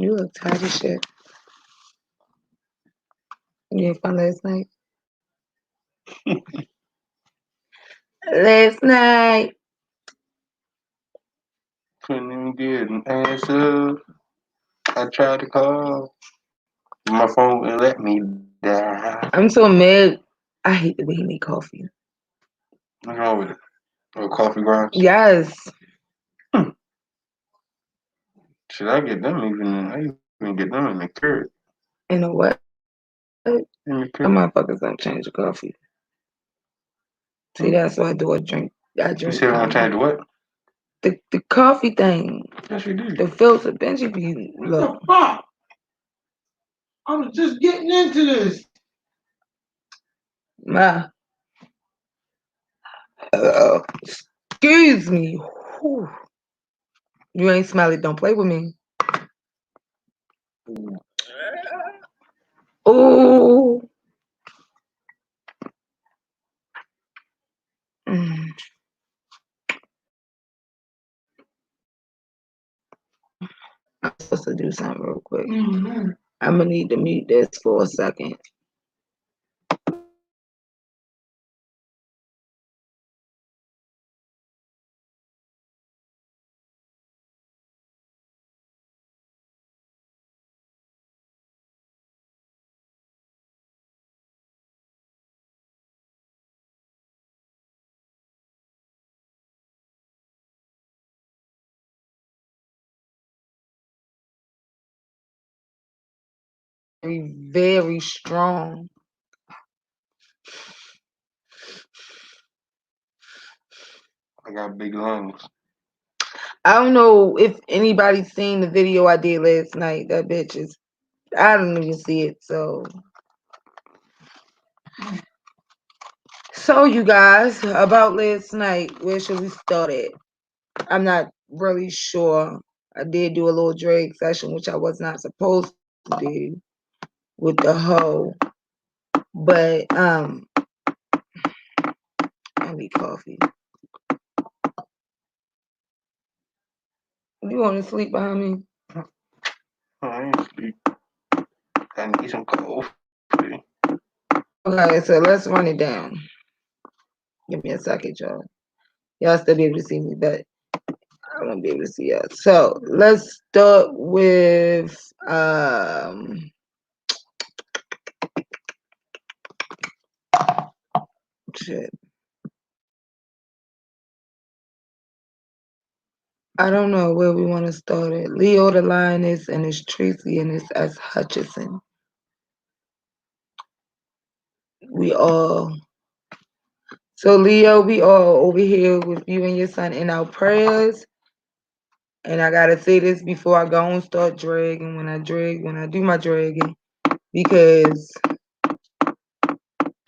You look tired as shit. You had fun last night? Last night. Couldn't even get an answer. I tried to call. My phone wouldn't let me die. I'm so mad. I hate the way he make coffee. What's wrong with it? Or coffee grounds? Yes. Should I get them even? I even get them in the curd. You know what? In the Some curd. motherfuckers don't change the coffee. See, that's why I do a drink. I You drink said I'm gonna change the what? the coffee thing. Yes, you did. The filter. Benji be look. Fuck! I was just getting into this. Ma. Excuse me. Whew. You ain't smell it. Don't play with me. Oh. Mm. I'm supposed to do something real quick. I'm gonna need to mute this for a second. Very, very strong. I got big lungs. I don't know if anybody's seen the video I did last night. That bitch is. I don't even see it. So you guys, about last night, where should we start at? I'm not really sure. I did do a little drag session, which I was not supposed to do with the hoe. But I need coffee. You want to sleep behind me? I ain't sleep. I need some coffee. Okay, so let's run it down. Give me a second, y'all. Y'all still be able to see me, but I won't be able to see y'all. So let's start with shit. I don't know where we want to start at. Leo the Lioness and it's Tracy and it's S. Hutchison. We all. So Leo, we all over here with you and your son in our prayers. And I gotta say this before I go and start dragging. When I do my dragging, because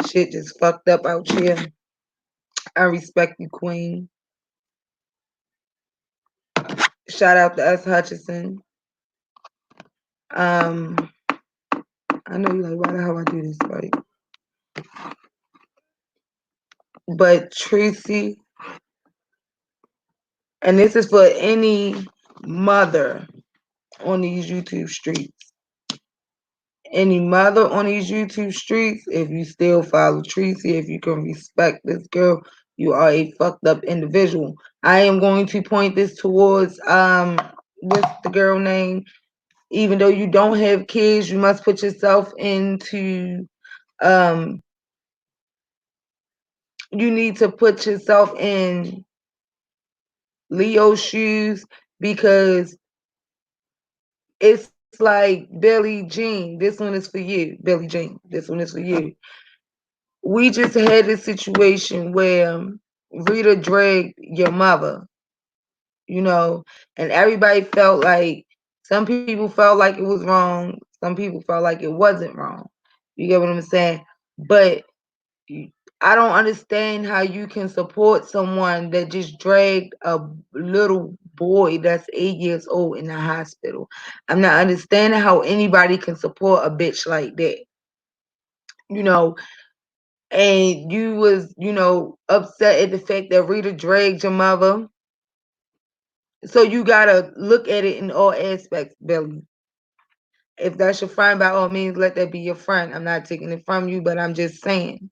shit just fucked up out here. I respect you, Queen. Shout out to S. Hutchison. I know you like, why the hell I do this, right? But Tracy, and this is for any mother on these YouTube streets. Any mother on these YouTube streets, if you still follow Tracy, if you can respect this girl, you are a fucked up individual. I am going to point this towards what's the girl name? Even though you don't have kids, you must put yourself into you need to put yourself in Leo's shoes, because it's like Billie Jean. This one is for you, Billie Jean. This one is for you. We just had this situation where Rita dragged your mother, you know, and everybody felt like, some people felt like it was wrong, some people felt like it wasn't wrong. You get what I'm saying? But I don't understand how you can support someone that just dragged a little boy that's 8 years old in the hospital. I'm not understanding how anybody can support a bitch like that. You know, and you was, upset at the fact that Rita dragged your mother. So you gotta look at it in all aspects, Billy. If that's your friend, by all means, let that be your friend. I'm not taking it from you, but I'm just saying,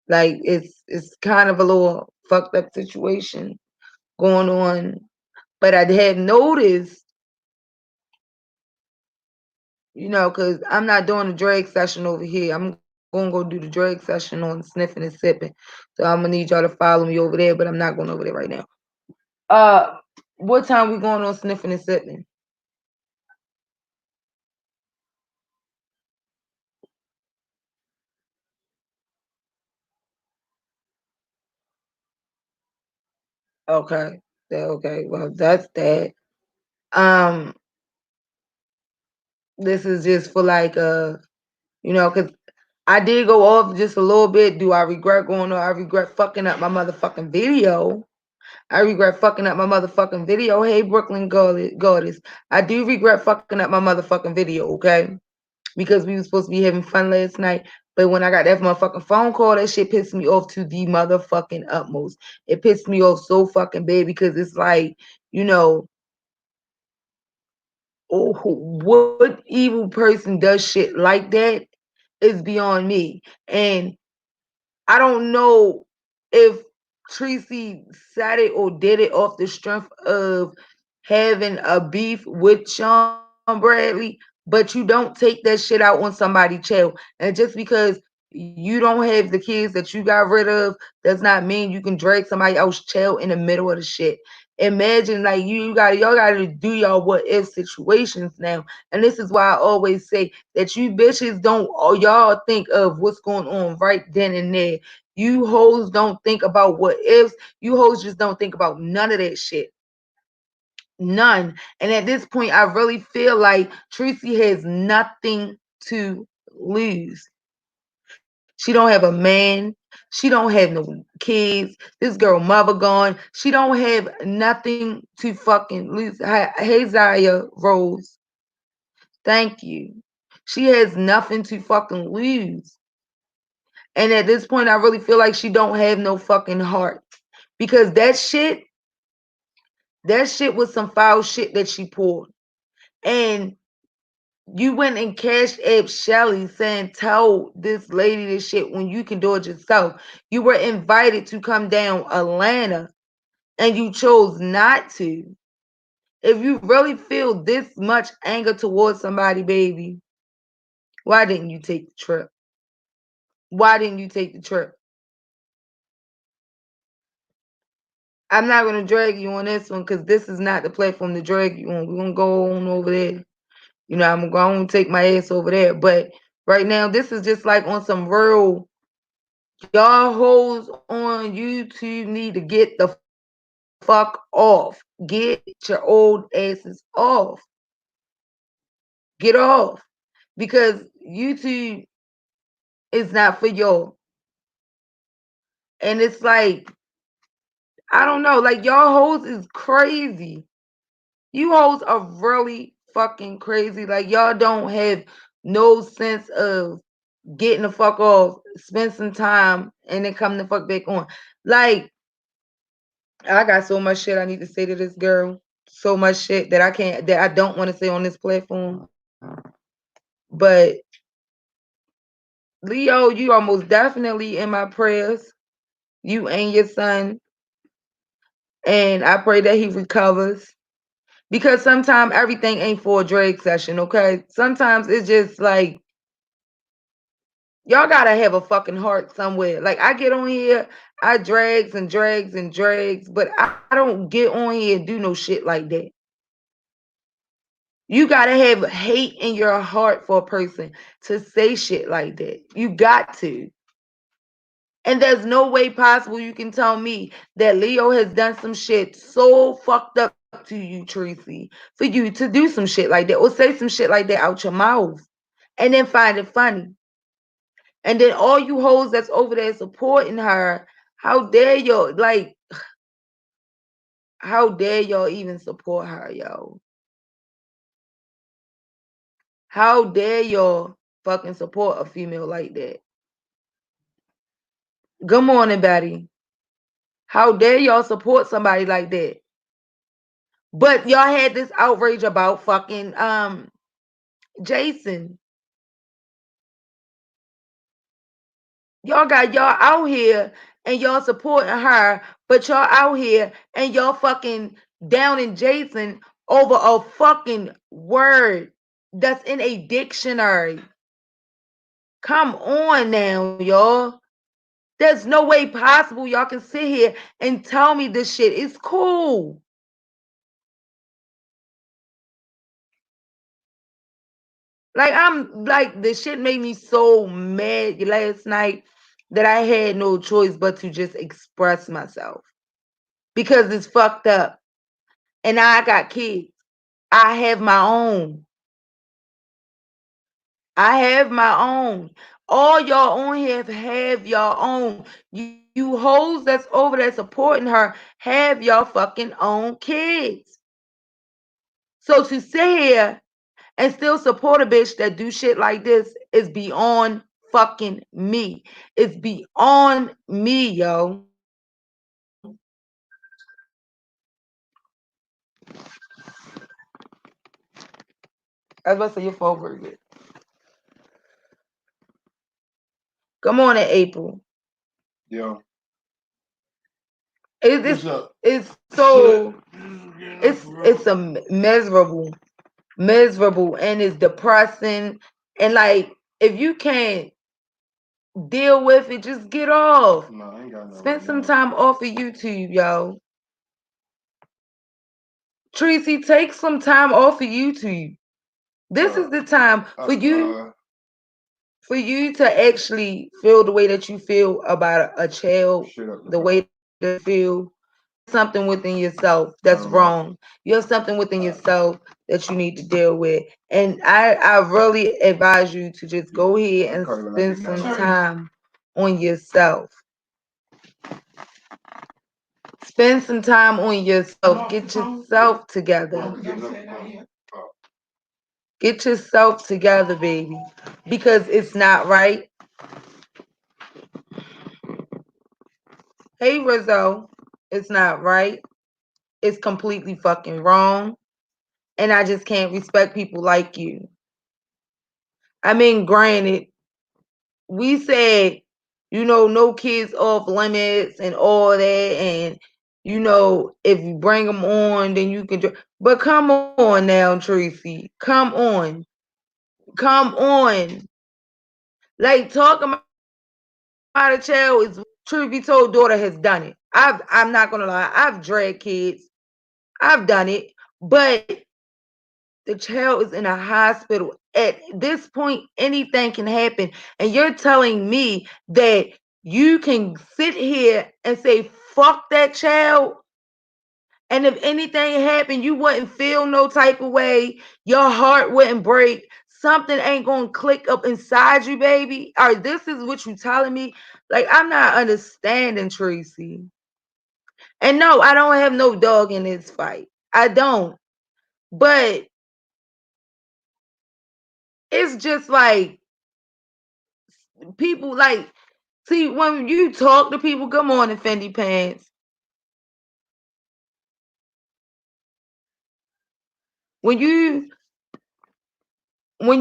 like, it's kind of a little fucked up situation going on. But I have noticed, because I'm not doing a drag session over here. I'm gonna go do the drag session on sniffing and sipping. So I'm gonna need y'all to follow me over there, but I'm not going over there right now. Uh, what time we going on sniffing and sipping? Okay. Okay. Well, that's that. Um, this is just for like because I did go off just a little bit. Do I regret going on? I regret fucking up my motherfucking video. I regret fucking up my motherfucking video. Hey, Brooklyn Goddess. I do regret fucking up my motherfucking video, okay? Because we were supposed to be having fun last night. But when I got that motherfucking phone call, that shit pissed me off to the motherfucking utmost. It pissed me off so fucking bad because it's like, you know, oh, what evil person does shit like that is beyond me. And I don't know if Tracy said it or did it off the strength of having a beef with Sean Bradley, but you don't take that shit out on somebody's child. And just because you don't have the kids that you got rid of does not mean you can drag somebody else's child in the middle of the shit. Imagine like y'all gotta do y'all what if situations now. And this is why I always say that you bitches don't y'all think of what's going on right then and there. You hoes don't think about what ifs. You hoes just don't think about none of that shit. None. And at this point, I really feel like Tracy has nothing to lose. She don't have a man. She don't have no kids. This girl mother gone. She don't have nothing to fucking lose. Hey Zaya Rose, thank you. She has nothing to fucking lose. And at this point, I really feel like she don't have no fucking heart because that shit was some foul shit that she pulled. And you went and cashed Abe Shelly saying, tell this lady this shit when you can do it yourself. You were invited to come down Atlanta and you chose not to. If you really feel this much anger towards somebody, baby, why didn't you take the trip? Why didn't you take the trip? I'm not going to drag you on this one because this is not the platform to drag you on. We're going to go on over there. I'm going to take my ass over there. But right now, this is just like on some real. Y'all hoes on YouTube need to get the fuck off. Get your old asses off. Get off. Because YouTube is not for y'all. And it's like, I don't know, like y'all hoes is crazy. You hoes are really fucking crazy. Like y'all don't have no sense of getting the fuck off, spend some time, and then come the fuck back on. Like, I got so much shit I need to say to this girl. So much shit that I don't want to say on this platform. But Leo, you are most definitely in my prayers. You and your son. And I pray that he recovers. Because sometimes everything ain't for a drag session, okay? Sometimes it's just like y'all gotta have a fucking heart somewhere. Like I get on here, I drags and drags and drags, but I don't get on here and do no shit like that. You gotta have hate in your heart for a person to say shit like that. You got to. And there's no way possible you can tell me that Leo has done some shit so fucked up to you, Tracy, for you to do some shit like that or say some shit like that out your mouth and then find it funny. And then all you hoes that's over there supporting her, how dare y'all, like, how dare y'all even support her, yo? How dare y'all fucking support a female like that? Good morning, Betty. How dare y'all support somebody like that? But y'all had this outrage about fucking Jason. Y'all got y'all out here and y'all supporting her, but y'all out here and y'all fucking downing Jason over a fucking word that's in a dictionary. Come on now, y'all. There's no way possible y'all can sit here and tell me this shit. It's cool. Like I'm like the shit made me so mad last night that I had no choice but to just express myself because it's fucked up. And I got kids. I have my own. I have my own. All y'all on here have your own. You hoes that's over there supporting her have your fucking own kids. So to sit here and still support a bitch that do shit like this is beyond fucking me. It's beyond me, yo. I was about to say your phone very good. Come on in April. Yo, It's what's up? it's Shit. so it's a miserable and it's depressing and like if you can't deal with it, just get off. No, I ain't got no Spend right some now. time off of YouTube, yo. Tracy, take some time off of YouTube. This Uh, is the time uh, uh, for you to actually feel the way that you feel about a child, shit up the the way car. that you feel. You have something within yourself I that's don't know. wrong. You have something within yourself that you need to deal with. And I really advise you to just go ahead My and car look like spend it some now. time on yourself. Spend some time on yourself. Get yourself together. Oh, Get yourself together, baby. Because it's not right. Hey, Rizzo, it's not right. It's completely fucking wrong. And I just can't respect people like you. I mean, granted, we said, no kids off limits and all that. And, if you bring them on, then you can. But come on now, Tracy. Come on. Come on. Like, talking about a child is, truth be told, daughter has done it. I'm not going to lie. I've dragged kids. I've done it. But the child is in a hospital. At this point, anything can happen. And you're telling me that you can sit here and say, fuck that child. And if anything happened, you wouldn't feel no type of way. Your heart wouldn't break. Something ain't gonna click up inside you, baby. Or this is what you telling me. Like, I'm not understanding, Tracy. And no, I don't have no dog in this fight. I don't. But it's just like people like see when you talk to people, good morning, Fendi Pants. When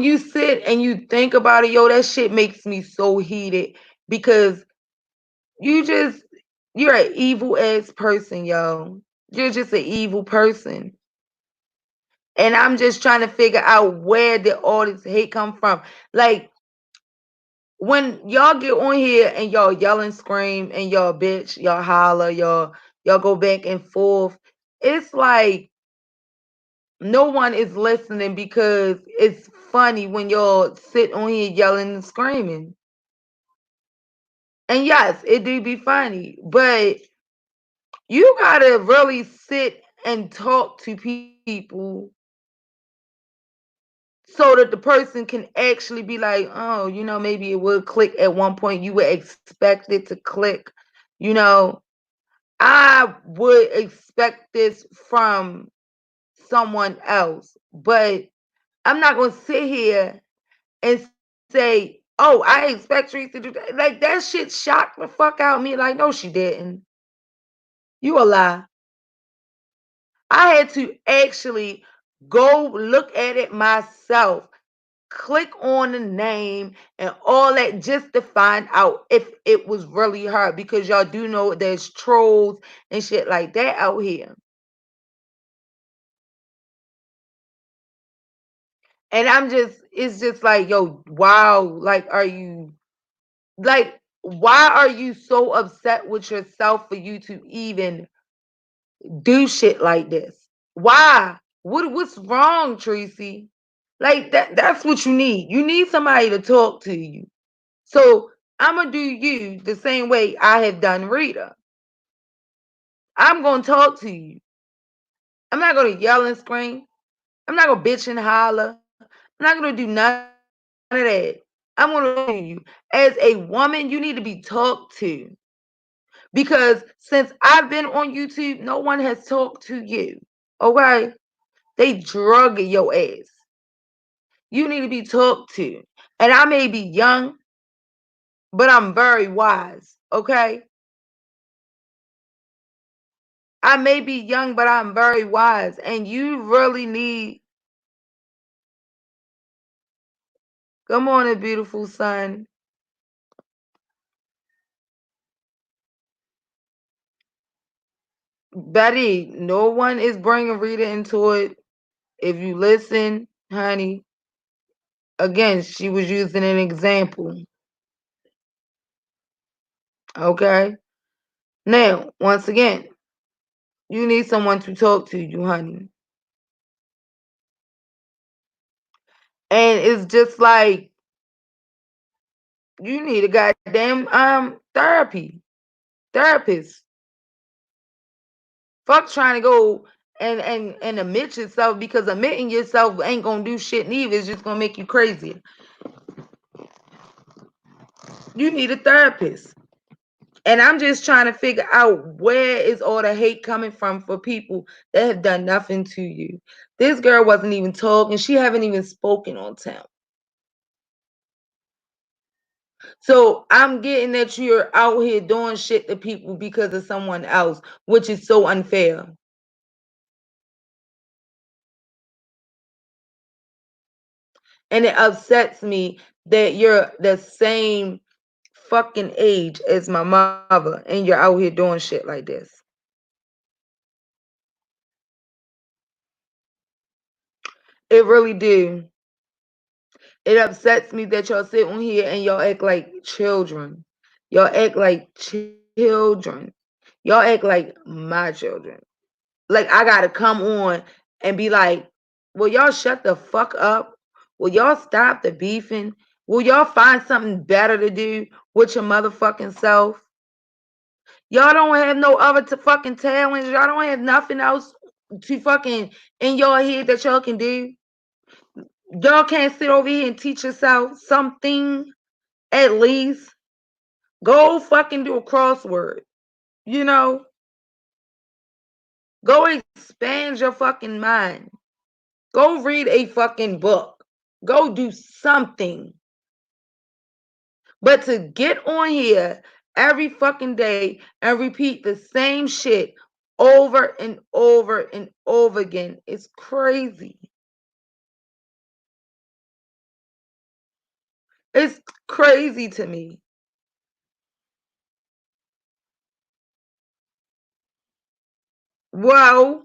you sit and you think about it, yo, that shit makes me so heated because you just you're an evil ass person, yo. You're just an evil person. And I'm just trying to figure out where did all this hate come from. Like when y'all get on here and y'all yell and scream and y'all bitch, y'all holler, y'all go back and forth. It's like no one is listening because it's funny when y'all sit on here yelling and screaming. And yes, it do be funny, but you gotta really sit and talk to people so that the person can actually be like, oh, maybe it will click at one point. You would expect it to click, you know. I would expect this from someone else, but I'm not gonna sit here and say, "Oh, I expect Trees to do that." Like that shit shocked the fuck out of me. Like, no, she didn't. You a lie. I had to actually go look at it myself. click on the name and all that just to find out if it was really her, because y'all do know there's trolls and shit like that out here. And it's just like, yo, wow, like, why are you so upset with yourself for you to even do shit like this? Why? What's wrong, Tracy? Like that's what you need. You need somebody to talk to you. So I'm gonna do you the same way I have done Rita. I'm gonna talk to you. I'm not gonna yell and scream. I'm not gonna bitch and holler. I'm not gonna do none of that. I'm gonna talk to you. As a woman, you need to be talked to. Because since I've been on YouTube, no one has talked to you. Okay? They drug your ass. You need to be talked to. And I may be young, but I'm very wise. Okay? I may be young, but I'm very wise. And you really need, come on, a beautiful son. Betty, no one is bringing Rita into it. If you listen, honey, again, she was using an example. Okay? Now, once again, you need someone to talk to you, honey. And it's just like you need a goddamn therapist. Fuck trying to go and admit yourself, because admitting yourself ain't gonna do shit neither. It's just gonna make you crazy. You need a therapist. And I'm just trying to figure out, where is all the hate coming from for people that have done nothing to you. This girl wasn't even talking. She haven't even spoken on town. So I'm getting that you're out here doing shit to people because of someone else, which is so unfair. And it upsets me that you're the same fucking age as my mother and you're out here doing shit like this. It really do. It upsets me that y'all sit on here and y'all act like children. Y'all act like children. Y'all act like my children. Like I gotta come on and be like, will y'all shut the fuck up? Will y'all stop the beefing? Will y'all find something better to do with your motherfucking self? Y'all don't have no other to fucking talents. Y'all don't have nothing else to fucking in your head that y'all can do. Y'all can't sit over here and teach yourself something at least. Go fucking do a crossword. You know, go expand your fucking mind. Go read a fucking book. Go do something. But to get on here every fucking day and repeat the same shit over and over and over again is crazy. It's crazy to me. Well,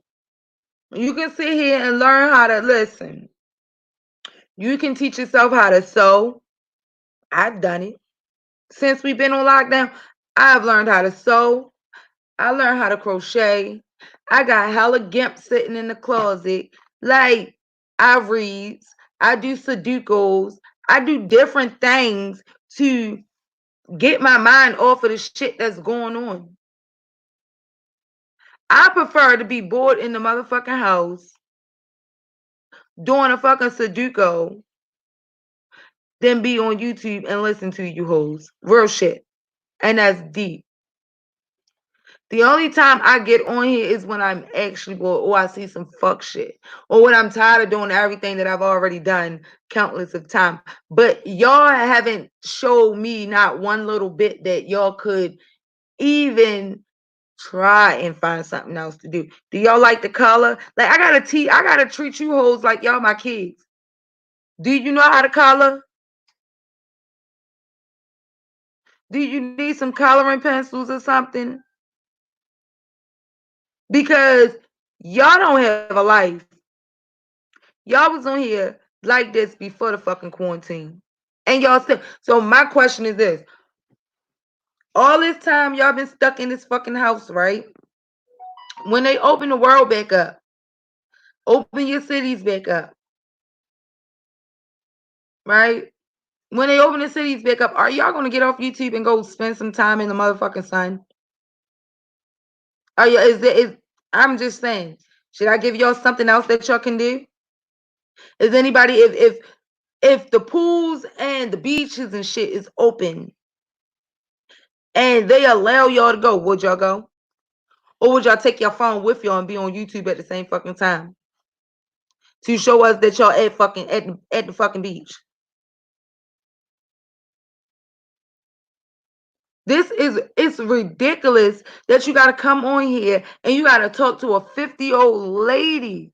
you can sit here and learn how to listen. You can teach yourself how to sew. I've done it. Since we've been on lockdown, I've learned how to sew. I learned how to crochet. I got hella gimp sitting in the closet. Like, I read, I do Sudokus, I do different things to get my mind off of the shit that's going on. I prefer to be bored in the motherfucking house doing a fucking Sudoku than be on YouTube and listen to you hoes. Real shit. And that's deep. The only time I get on here is when I'm actually bored or I see some fuck shit. Or when I'm tired of doing everything that I've already done countless of time. But y'all haven't showed me not one little bit that y'all could even try and find something else to do. Do y'all like the color? Like I gotta treat you hoes like y'all my kids. Do you know how to color? Do you need some coloring pencils or something? Because y'all don't have a life. Y'all was on here like this before the fucking quarantine. And y'all still. So my question is this. All this time y'all been stuck in this fucking house, right? When they open the world back up, open your cities back up, right? When they open the cities back up, are y'all gonna get off YouTube and go spend some time in the motherfucking sun? Are you? Is I'm just saying. Should I give y'all something else that y'all can do? Is anybody if the pools and the beaches and shit is open and they allow y'all to go, would y'all go? Or would y'all take your phone with y'all and be on YouTube at the same fucking time to show us that y'all at the fucking beach? It's ridiculous that you gotta come on here and you gotta talk to a 50-year-old lady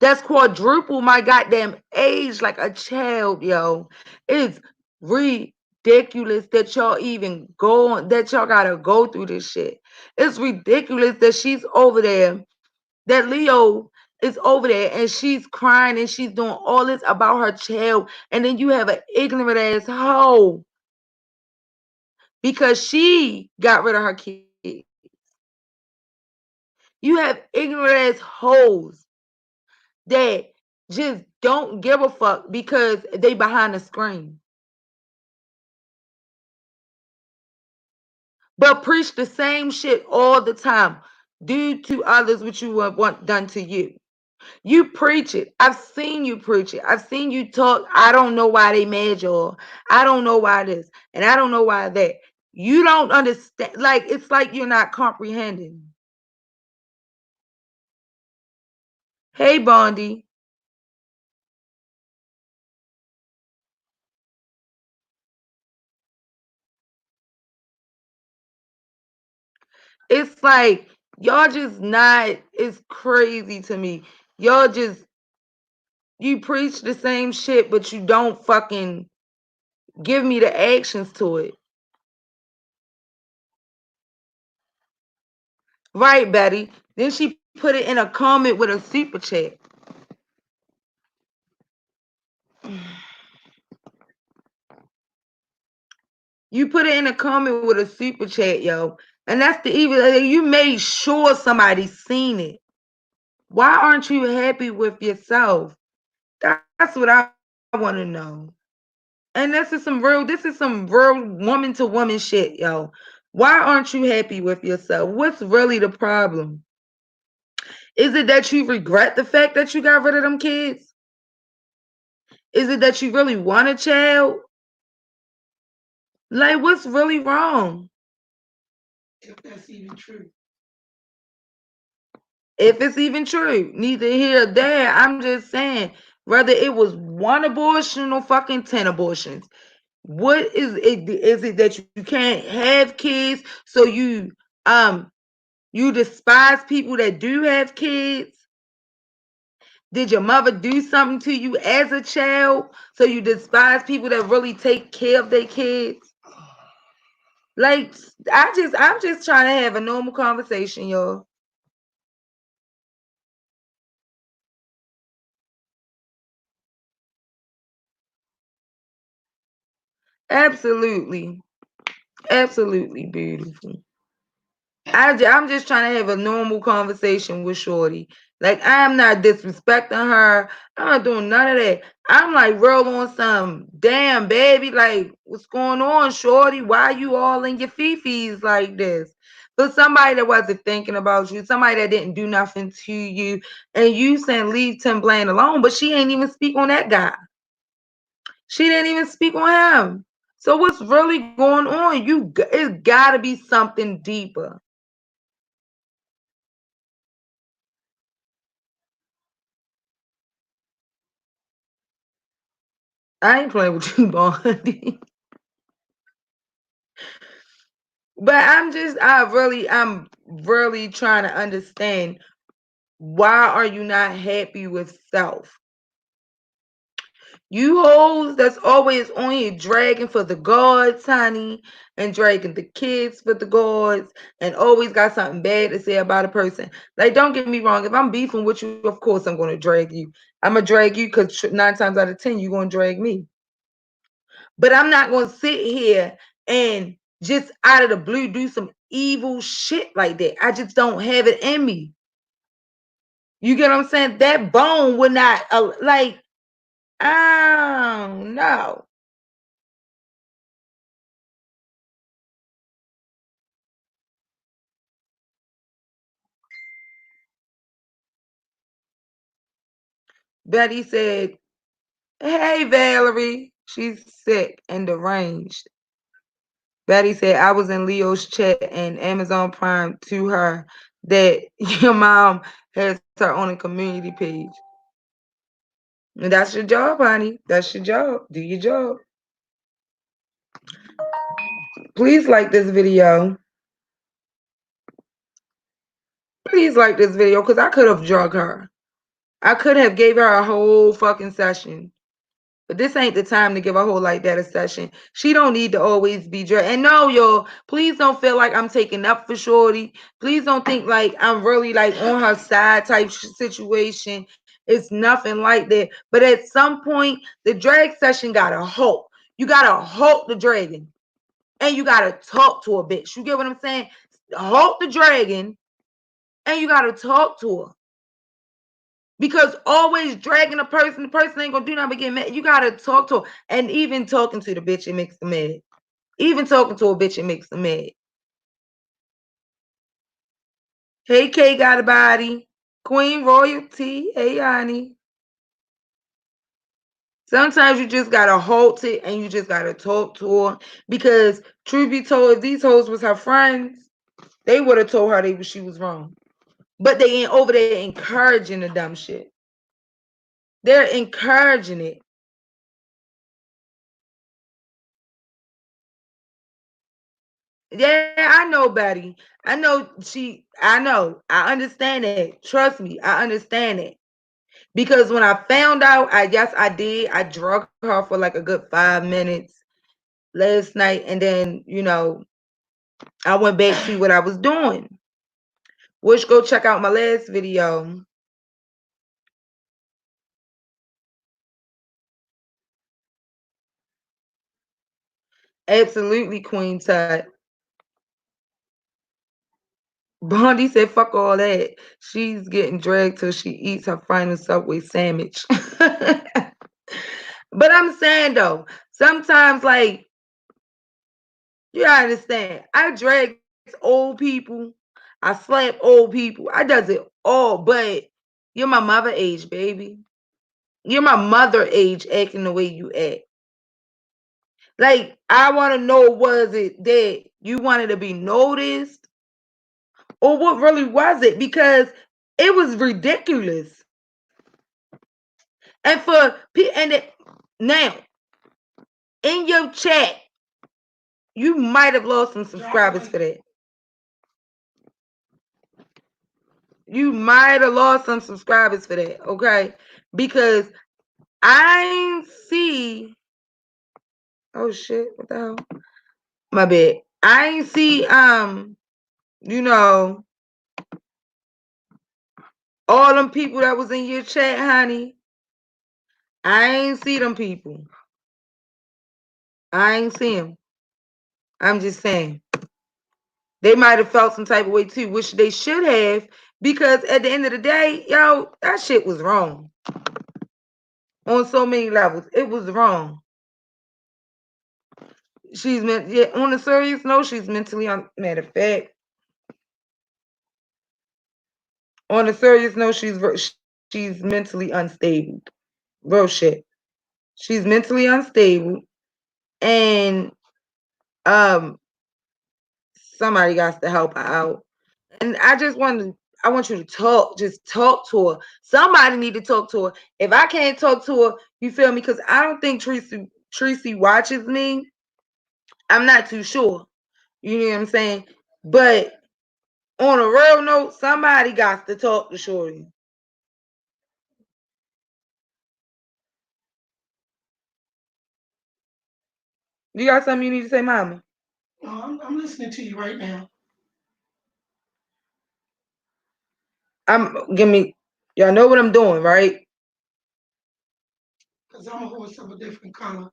that's quadruple my goddamn age like a child, yo. It's ridiculous that y'all even go on, that y'all gotta go through this shit. It's ridiculous that she's over there, that Leo is over there and she's crying and she's doing all this about her child, and then you have an ignorant ass hoe because she got rid of her kids. You have ignorant ass hoes that just don't give a fuck because they behind the screen. But preach the same shit all the time. Do to others what you want done to you. You preach it. I've seen you preach it. I've seen you talk. I don't know why they mad y'all. I don't know why this. And I don't know why that. You don't understand. Like, it's like you're not comprehending. Hey, Bondi. It's like y'all just not, it's crazy to me. Y'all just, you preach the same shit, but you don't fucking give me the actions to it. Right, Betty. Then she put it in a comment with a super chat. You put it in a comment with a super chat, yo. And that's the evil. You made sure somebody seen it. Why aren't you happy with yourself? That's what I want to know. And this is some real woman to woman shit, yo. Why aren't you happy with yourself? What's really the problem? Is it that you regret the fact that you got rid of them kids? Is it that you really want a child? Like, what's really wrong? If that's even true. If it's even true, neither here or there. I'm just saying, whether it was one abortion or fucking 10 abortions, what is it? Is it that you can't have kids, so you despise people that do have kids? Did your mother do something to you as a child, so you despise people that really take care of their kids? Like, I'm just trying to have a normal conversation, y'all. Absolutely. Absolutely beautiful. I'm just trying to have a normal conversation with Shorty. Like, I'm not disrespecting her. I'm not doing none of that. I'm like real on some damn baby. Like, what's going on, Shorty? Why you all in your fifis like this? For somebody that wasn't thinking about you, somebody that didn't do nothing to you, and you saying leave Tim Blaine alone, but she ain't even speak on that guy. She didn't even speak on him. So what's really going on? It's got to be something deeper. I ain't playing with you, Bondi. But I'm really trying to understand, why are you not happy with self? You hoes that's always on here dragging for the gods, honey, and dragging the kids for the gods, and always got something bad to say about a person. Like, don't get me wrong. If I'm beefing with you, of course I'm going to drag you. I'm going to drag you because 9 times out of 10, you're going to drag me. But I'm not going to sit here and just out of the blue do some evil shit like that. I just don't have it in me. You get what I'm saying? That bone would not, like, oh, no. Betty said, "Hey, Valerie." She's sick and deranged. Betty said, "I was in Leo's chat and Amazon Prime to her that your mom has her own community page. And that's your job, honey. That's your job. Do your job. Please like this video. Please like this video because I could have drugged her. I could have gave her a whole fucking session. But this ain't the time to give a whole like that a session. She don't need to always be drugged. And no, y'all, please don't feel like I'm taking up for Shorty. Please don't think like I'm really like on her side type situation. It's nothing like that. But at some point, the drag session gotta halt. You gotta halt the dragon. And you gotta talk to a bitch. You get what I'm saying? Halt the dragon and you gotta talk to her. Because always dragging a person, the person ain't gonna do nothing but get mad. You gotta talk to her. And even talking to the bitch, it makes them mad. Even talking to a bitch, it makes them mad. Hey, K got a body. Queen Royalty. Hey, honey. Sometimes you just gotta halt it and you just gotta talk to her. Because truth be told, if these hoes was her friends, they would have told her she was wrong. But they ain't over there encouraging the dumb shit. They're encouraging it. Yeah, I know, Betty. I know. I understand that. Trust me, I understand it. Because when I found out, yes, I did. I drug her for like a good 5 minutes last night. And then, I went back to what I was doing. Which go check out my last video. Absolutely, Queen Tut. Bondi said, fuck all that. She's getting dragged till she eats her final Subway sandwich. But I'm saying though, sometimes like you gotta understand, I drag old people, I slap old people, I does it all, but you're my mother age, baby. You're my mother age acting the way you act. Like, I wanna know, was it that you wanted to be noticed? Or what really was it? Because it was ridiculous. And now in your chat, you might have lost some subscribers for that. You might have lost some subscribers for that, okay? Because I see. Oh shit! What the hell? My bad. I ain't see. You know, all them people that was in your chat, honey. I ain't see them people. I ain't see them. I'm just saying. They might have felt some type of way too, which they should have, because at the end of the day, yo, that shit was wrong on so many levels. It was wrong. On a serious note, she's mentally matter of fact. On a serious note, she's mentally unstable. Real shit. She's mentally unstable, and um, somebody got to help her out. And I want you to talk. Just talk to her. Somebody need to talk to her. If I can't talk to her, you feel me? Because I don't think Tracy watches me. I'm not too sure. You know what I'm saying? But on a real note, somebody got to talk to Shorty. You got something you need to say, Mama? No, I'm listening to you right now. Give me. Y'all know what I'm doing, right? Because I'm a horse of a different color.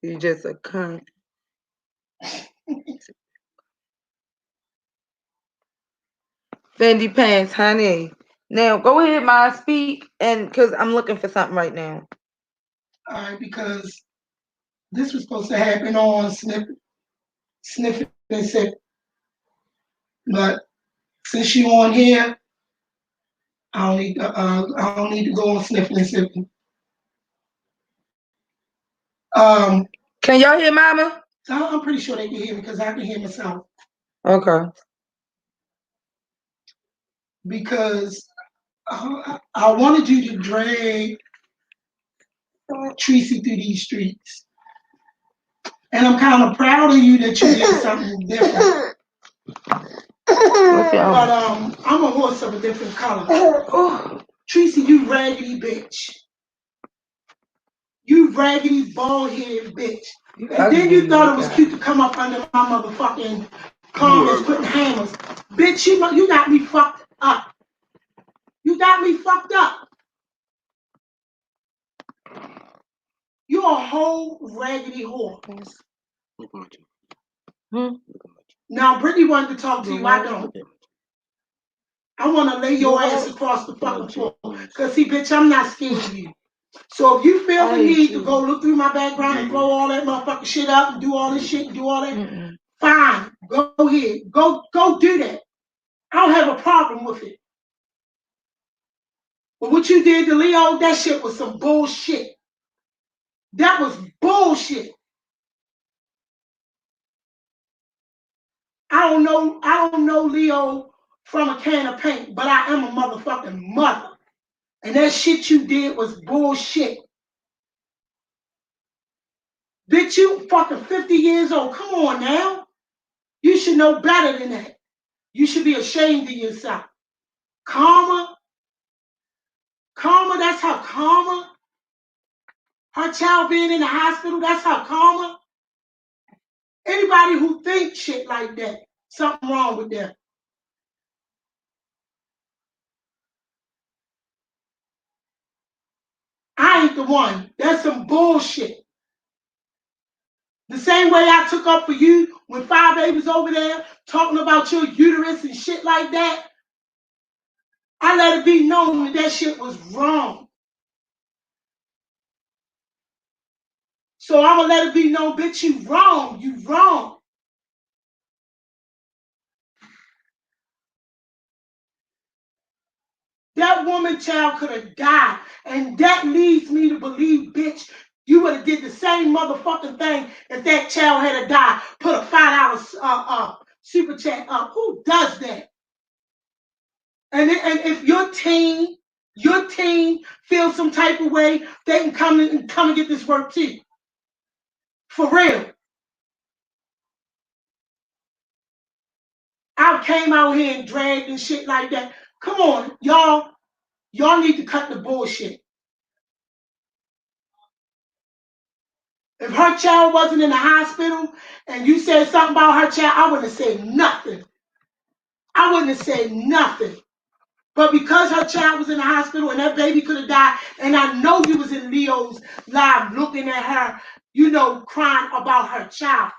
You just a cunt. Fendi pants, honey. Now go ahead, Ma, speak, and because I'm looking for something right now. All right, because this was supposed to happen on sniffing and sip. But since you on here, I don't need to go on sniffing and sipping. Um, Can y'all hear Mama? I'm pretty sure they can hear me because I can hear myself. Okay. Because I wanted you to drag Tracy through these streets, and I'm kind of proud of you that you did something different. But I'm a horse of a different color. Tracy, you raggedy bitch. You raggedy bald headed bitch. And then you thought it was cute to come up under my motherfucking comments putting hammers. Bitch, you got me fucked up. You got me fucked up. You're a whole raggedy whore. Now, Brittany wanted to talk to you. I don't. I want to lay your ass across the fucking floor. Because, see, bitch, I'm not scared of you. So if you feel the need to go look through my background and blow all that motherfucking shit up and do all this shit and do all that, fine. Go ahead. Go do that. I don't have a problem with it. But what you did to Leo, that shit was some bullshit. That was bullshit. I don't know Leo from a can of paint, but I am a motherfucking mother. And that shit you did was bullshit. Bitch, you fucking 50 years old. Come on now. You should know better than that. You should be ashamed of yourself. Karma, that's how karma. Her child being in the hospital, that's how karma. Anybody who thinks shit like that, something wrong with them. I ain't the one. That's some bullshit. The same way I took up for you when Five Babies over there talking about your uterus and shit like that. I let it be known that that shit was wrong. So I'm gonna let it be known, bitch, you wrong. You wrong. That woman child could have died. And that leads me to believe, bitch, you would have did the same motherfucking thing if that child had died. Put a $5 super chat up. Who does that? And if your team feels some type of way, they can come and get this work too. For real. I came out here and dragged and shit like that. Come on, y'all. Y'all need to cut the bullshit. If her child wasn't in the hospital and you said something about her child, I wouldn't have said nothing. I wouldn't have said nothing. But because her child was in the hospital and that baby could have died, and I know you was in Leo's live looking at her, crying about her child.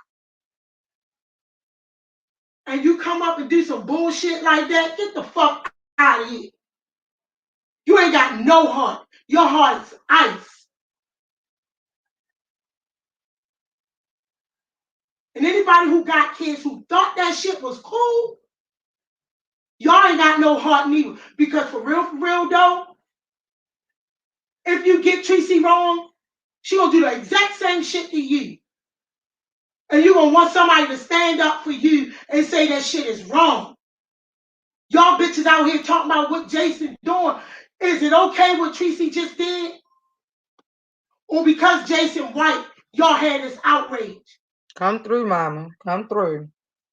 And you come up and do some bullshit like that, get the fuck out of here. You ain't got no heart. Your heart is ice. And anybody who got kids who thought that shit was cool, y'all ain't got no heart neither. Because for real though, if you get Tracy wrong, she gonna do the exact same shit to you. And you gonna want somebody to stand up for you and say that shit is wrong. Y'all bitches out here talking about what Jason doing. Is it okay what Tracy just did? Or because Jason white, y'all had this outrage? Come through, Mama. Come through.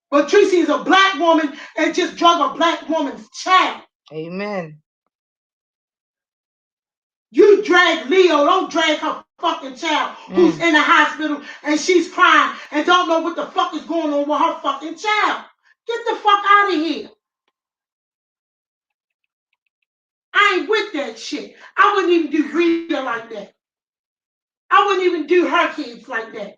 But Tracy is a black woman and just drug a black woman's child. Amen. You drag Leo, don't drag her fucking child who's in Mm. the hospital and she's crying and don't know what the fuck is going on with her fucking child. Get the fuck out of here. I ain't with that shit. I wouldn't even do Rita like that. I wouldn't even do her kids like that.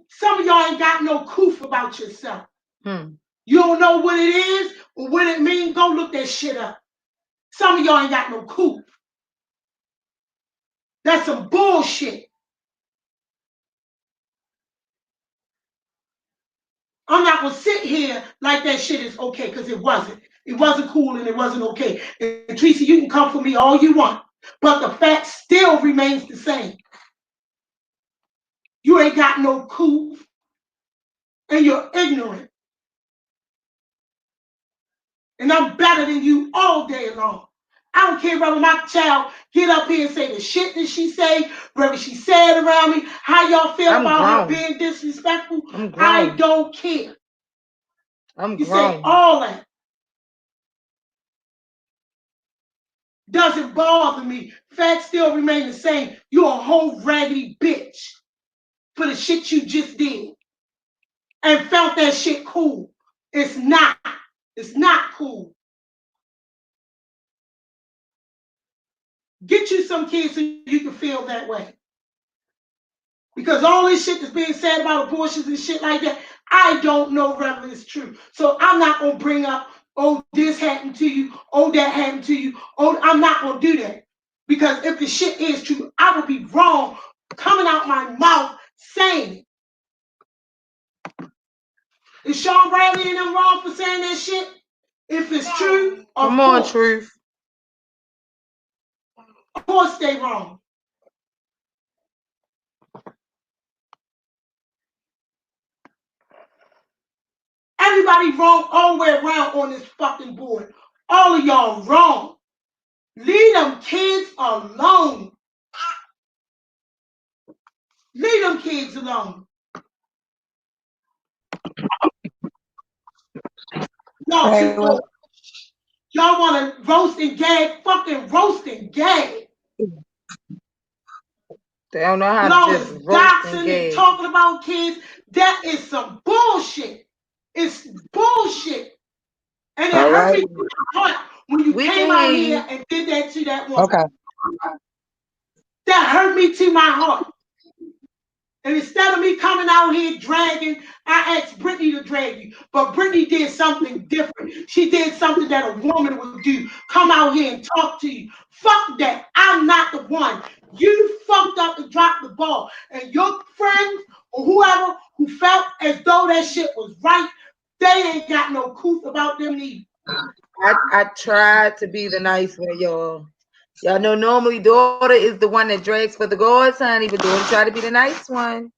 Some of y'all ain't got no coof about yourself. Hmm. You don't know what it is or what it means. Go look that shit up. Some of y'all ain't got no coof. That's some bullshit. I'm not gonna sit here like that shit is okay because it wasn't. It wasn't cool and it wasn't okay. And Tracy, you can come for me all you want, but the fact still remains the same. You ain't got no coof and you're ignorant. And I'm better than you all day long. I don't care whether my child get up here and say the shit that she say, whether she said around me, how y'all feel I'm about her grown. being disrespectful. I'm I grown. don't care. I'm You say grown. all that doesn't bother me. Facts still remain the same. You're a whole raggedy bitch for the shit you just did and felt that shit cool. It's not. It's not cool. Get you some kids so you can feel that way. Because all this shit that's being said about abortions and shit like that, I don't know whether it's true. So I'm not gonna bring up, oh, this happened to you, oh, that happened to you. Oh, I'm not gonna do that. Because if the shit is true, I would be wrong coming out my mouth saying it. Is Sean Bradley and them wrong for saying that shit? If it's true, Come of on, course. truth. Of course they wrong. Everybody wrong all the way around on this fucking board. All of y'all wrong. Leave them kids alone. Leave them kids alone. Y'all Hey, too well, old. Y'all want to roast and gag, fucking roast and gag. They don't know how With to all just this roast and doxing and gag. talking about kids, that is some bullshit. It's bullshit. And it all hurt right. me to my heart when you We can came hear out here you. and did that to that woman. Okay. That hurt me to my heart. And instead of me coming out here dragging, I asked Brittany to drag you. But Brittany did something different. She did something that a woman would do. Come out here and talk to you. Fuck that. I'm not the one. You fucked up and dropped the ball. And your friends or whoever who felt as though that shit was right, they ain't got no couth about them neither. I tried to be the nice one, y'all. Y'all know normally daughter is the one that drags for the gods, honey, but daughter try to be the nice one.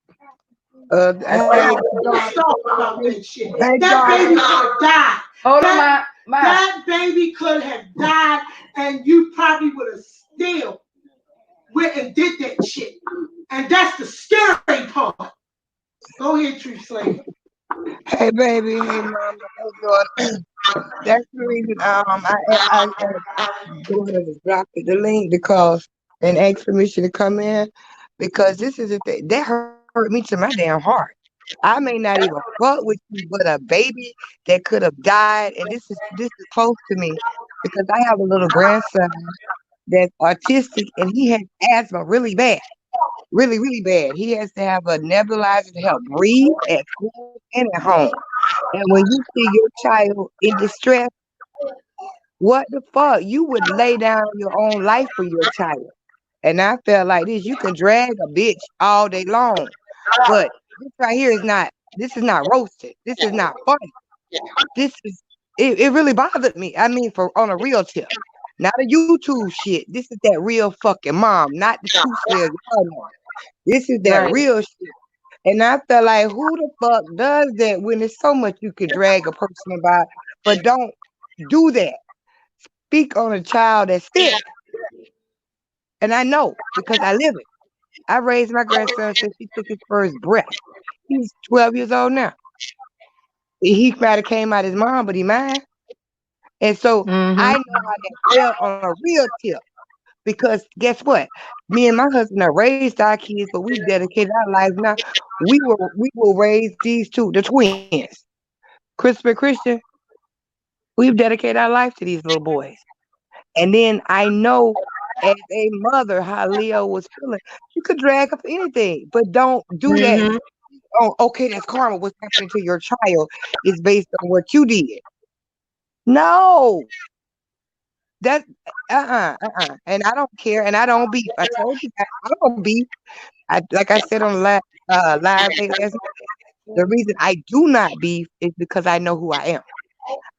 I But Hey, tried. I'm pissed off about hey, that shit. hey, That baby darling. could have died. Hold on, That my. that baby could have died, and you probably would have still went and did that shit. And that's the scary part. Go ahead, Truth Slave. Hey, baby. Hey, mama. Hey, daughter. That's the reason I daughter to drop the link because and ask permission to come in because this is a thing that hurt me to my damn heart. I may not even fuck with you, but a baby that could have died, and this is close to me because I have a little grandson that's autistic and he has asthma really bad. Really, really bad. He has to have a nebulizer to help breathe at school and at home. And when you see your child in distress, what the fuck? You would lay down your own life for your child. And I felt like this. You can drag a bitch all day long, but this right here is not. This is not roasted. This is not funny. This is. It really bothered me. I mean, for on a real tip, not a YouTube shit. This is that real fucking mom, not the truth says. Y'all know. This is that Right. real shit. And I felt like, who the fuck does that when there's so much you could drag a person about, but don't do that. Speak on a child that's sick. And I know because I live it. I raised my grandson since he took his first breath. He's 12 years old now. He might have came out his mom, but he mine. And so Mm-hmm. I know how that felt on a real tip. Because guess what? Me and my husband have raised our kids, but we've dedicated our lives now. We will raise these two, the twins, Christopher and Christian. We've dedicated our life to these little boys. And then I know as a mother how Leo was feeling. You could drag up anything, but don't do that. Mm-hmm. Oh, okay, that's karma. What's happening to your child is based on what you did. No, that And I don't care, and I don't beef. I told you that I don't beef. Like I said on the live late last night. The reason I do not beef is because I know who I am.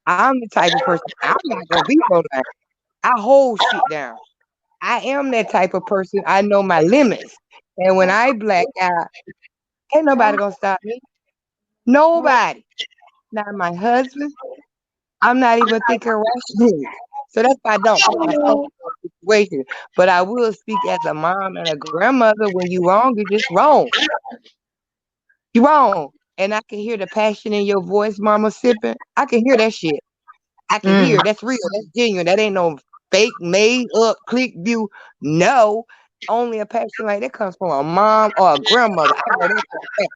I'm the type of person I'm not gonna beef on that. I hold shit down. I am that type of person. I know my limits. And when I black out, ain't nobody gonna stop me. Nobody. Not my husband. I'm not even thinking rationally. So that's why I don't put myself in a situation. But I will speak as a mom and a grandmother. When you wrong, you just wrong. You wrong. And I can hear the passion in your voice, mama sipping. I can hear that shit. I can Mm. hear. That's real. That's genuine. That ain't no fake, made up, click view. No. Only a passion like that comes from a mom or a grandmother. I know that for a fact.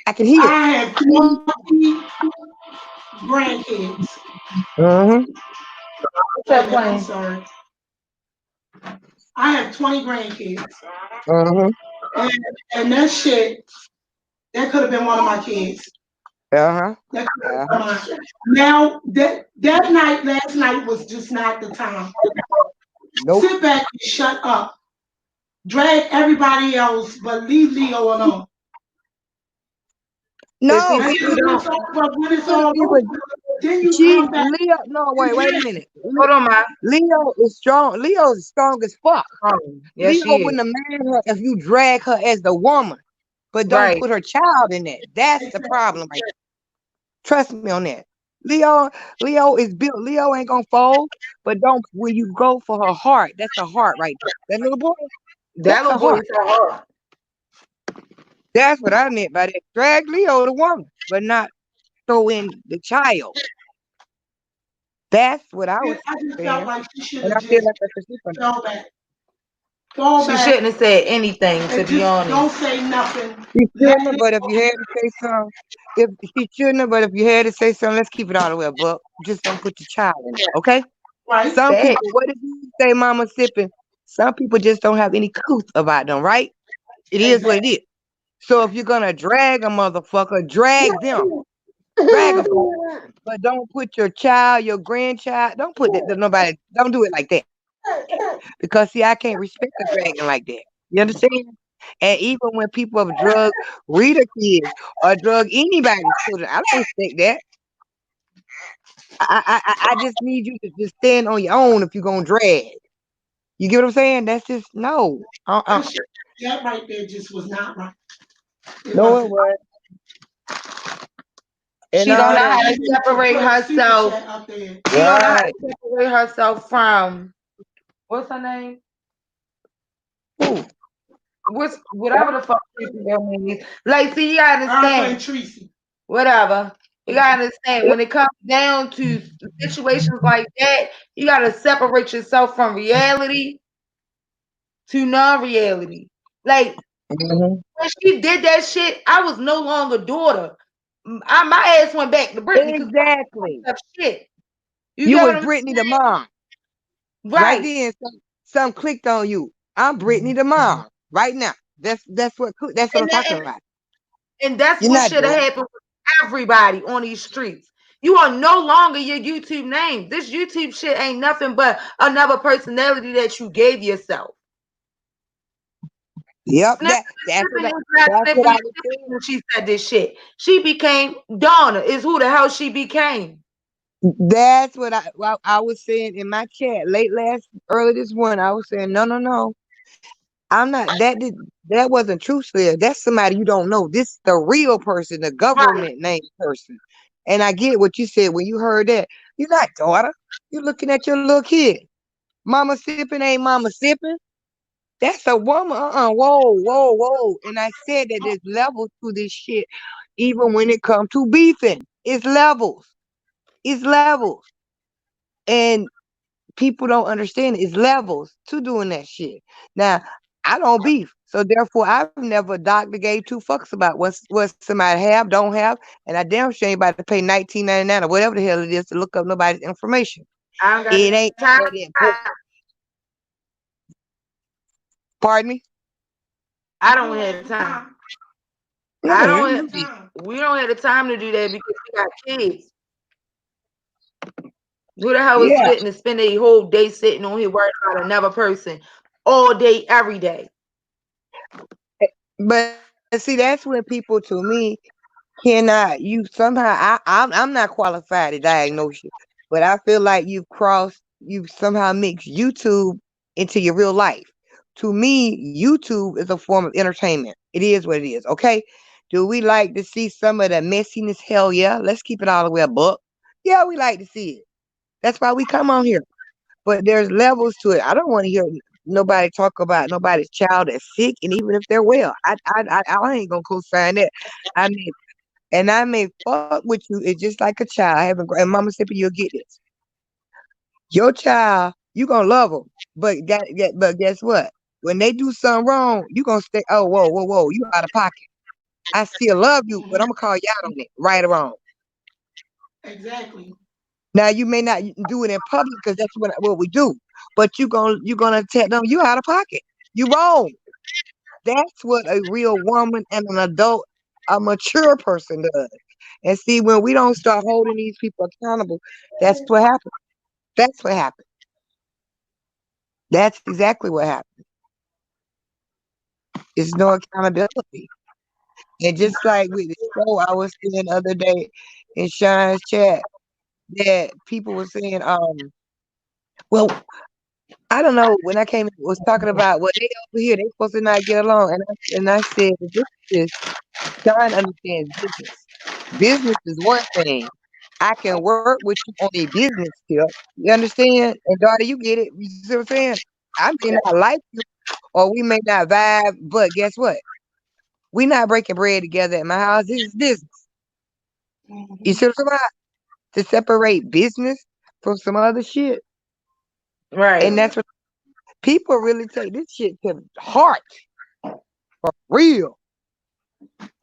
I can hear it. I have 20 grandkids. Mm-hmm. What's Wait a that minute, I'm playing? sorry. I have 20 grandkids. Mm-hmm. And, and that shit, that could have been one of my kids. Uh-huh. That could have Uh-huh. been mine. Now, that night, last night was just not the time. Nope. Sit back and shut up. Drag everybody else, but leave Leo alone. But see, No, And she then people was when don't. it's over, when it's all she over, was then you she come back Leo. No, wait a again. minute. Hold on, ma. Leo is strong. Leo is strong as fuck. Yes, Leo she is. wouldn't have married her if you drag her as the woman, but don't Right. put her child in that. That's the Exactly. problem right there. Trust me on that. Leo, Leo is built. Leo ain't gonna fold, but don't when you go for her heart. That's a heart right there. That little boy, That that's little a boy heart. is so hard. That's what I meant by that. Drag Leo the woman, but not throw in the child. That's what I was I saying, just felt like she and I should feel have like I just should speak on that. fall back. Fall She back shouldn't have said anything, to and be just don't honest. say nothing. She Let shouldn't have, it but if you had to say something, if she shouldn't have, but if you had to say something, let's keep it all the way above. Just don't put your child in it, okay? right. Some Bad. people, what did you say, Mama Sipping? Some people just don't have any couth about them, right? It is what it Exactly. is. So if you're gonna drag a motherfucker, drag them, drag them, but don't put your child, your grandchild, don't put that. Nobody, don't do it like that. Because see, I can't respect a dragon like that. You understand? And even when people have drug reader kids or drug anybody's children, I don't respect that. I just need you to just stand on your own if you're gonna drag. You get what I'm saying? That's just no. That shit, that right there just was not right. It No, it wasn't. was. And She don't all know that. how to And then to separate put a super herself. chat up there. She don't know how Right. to separate herself from what's her name? Ooh. What's whatever the fuck people your name is. Like, see, you gotta Arthur understand. and Tracy. Whatever. You gotta understand when it comes down to situations like that, you gotta separate yourself from reality to non-reality. Like Hmm. when she did that shit, I was no longer daughter. My ass went back to Brittany because Exactly. shit. You You get what was I'm Brittany the mom. saying? Right Right. then, some clicked on you. I'm Brittany the mom. Right now. That's what I'm And that, talking about. and that's You're what not should have daughter. happened with everybody on these streets. You are no longer your YouTube name. This YouTube shit ain't nothing but another personality that you gave yourself. Yep, Snipping that's what I was saying. when she said this shit. She became Donna, is who the hell she became. That's what I was saying in my chat early this morning. I was saying, no, no, no. I'm not that wasn't truthful. That's somebody you don't know. This the real person, the Right. government name person. And I get what you said when you heard that. You're not daughter. You're looking at your little kid. Mama sipping ain't mama sipping. That's a woman. Whoa, whoa, whoa. And I said that there's levels to this shit, even when it comes to beefing. It's levels. It's levels. And people don't understand it. It's levels to doing that shit. Now, I don't beef. So therefore I've never doctor gave two fucks about what somebody have, don't have, and I damn sure ain't about to pay 19.99 or whatever the hell it is to look up nobody's information. I don't got It ain't time. that important. Pardon me? I You don't don't have have the time. time. I No, You don't don't have. have you time. We don't have the time to do that because we got kids. Who the hell is yeah. fitting to spend a whole day sitting on here worrying about another person all day, every day? But see, that's when people to me cannot you somehow I'm not qualified to diagnose you, but I feel like you've somehow mixed YouTube into your real life. To me, YouTube is a form of entertainment. It is what it is. Okay. Do we like to see some of the messiness? Hell yeah. Let's keep it all the way a buck. Yeah, we like to see it. That's why we come on here. But there's levels to it. I don't want to hear nobody talk about nobody's child that's sick, and even if they're well, I ain't gonna co-sign that. I mean, and I may fuck with you. It's just like a child having, and Mama said, you'll get this. Your child, you gonna love them, but guess what? When they do something wrong, you gonna stay. Oh, whoa, whoa, whoa! You out of pocket. I still love you, but I'm gonna Mhm. call you out on it, right or wrong. Exactly. Now you may not do it in public because that's what we do, but you gonna tell them you out of pocket. You wrong. That's what a real woman and an adult, a mature person does. And see, when we don't start holding these people accountable, that's what happens. That's what happened. That's exactly what happened. It's no accountability. And just like with the show, I was saying the other day in Shine's chat that people were saying, well, I don't know. When I came in, was talking about, well, they over here, they supposed to not get along, and I said, this is Shine understands business. Business is one thing. I can work with you on a business tip. You understand? And daughter, you get it. You see what I'm saying? I may not like you, or we may not vibe, but guess what? We not breaking bread together at my house. This is business. You Mhm. see what I'm saying? To separate business from some other shit. And Right. that's what people really take this shit to heart for real.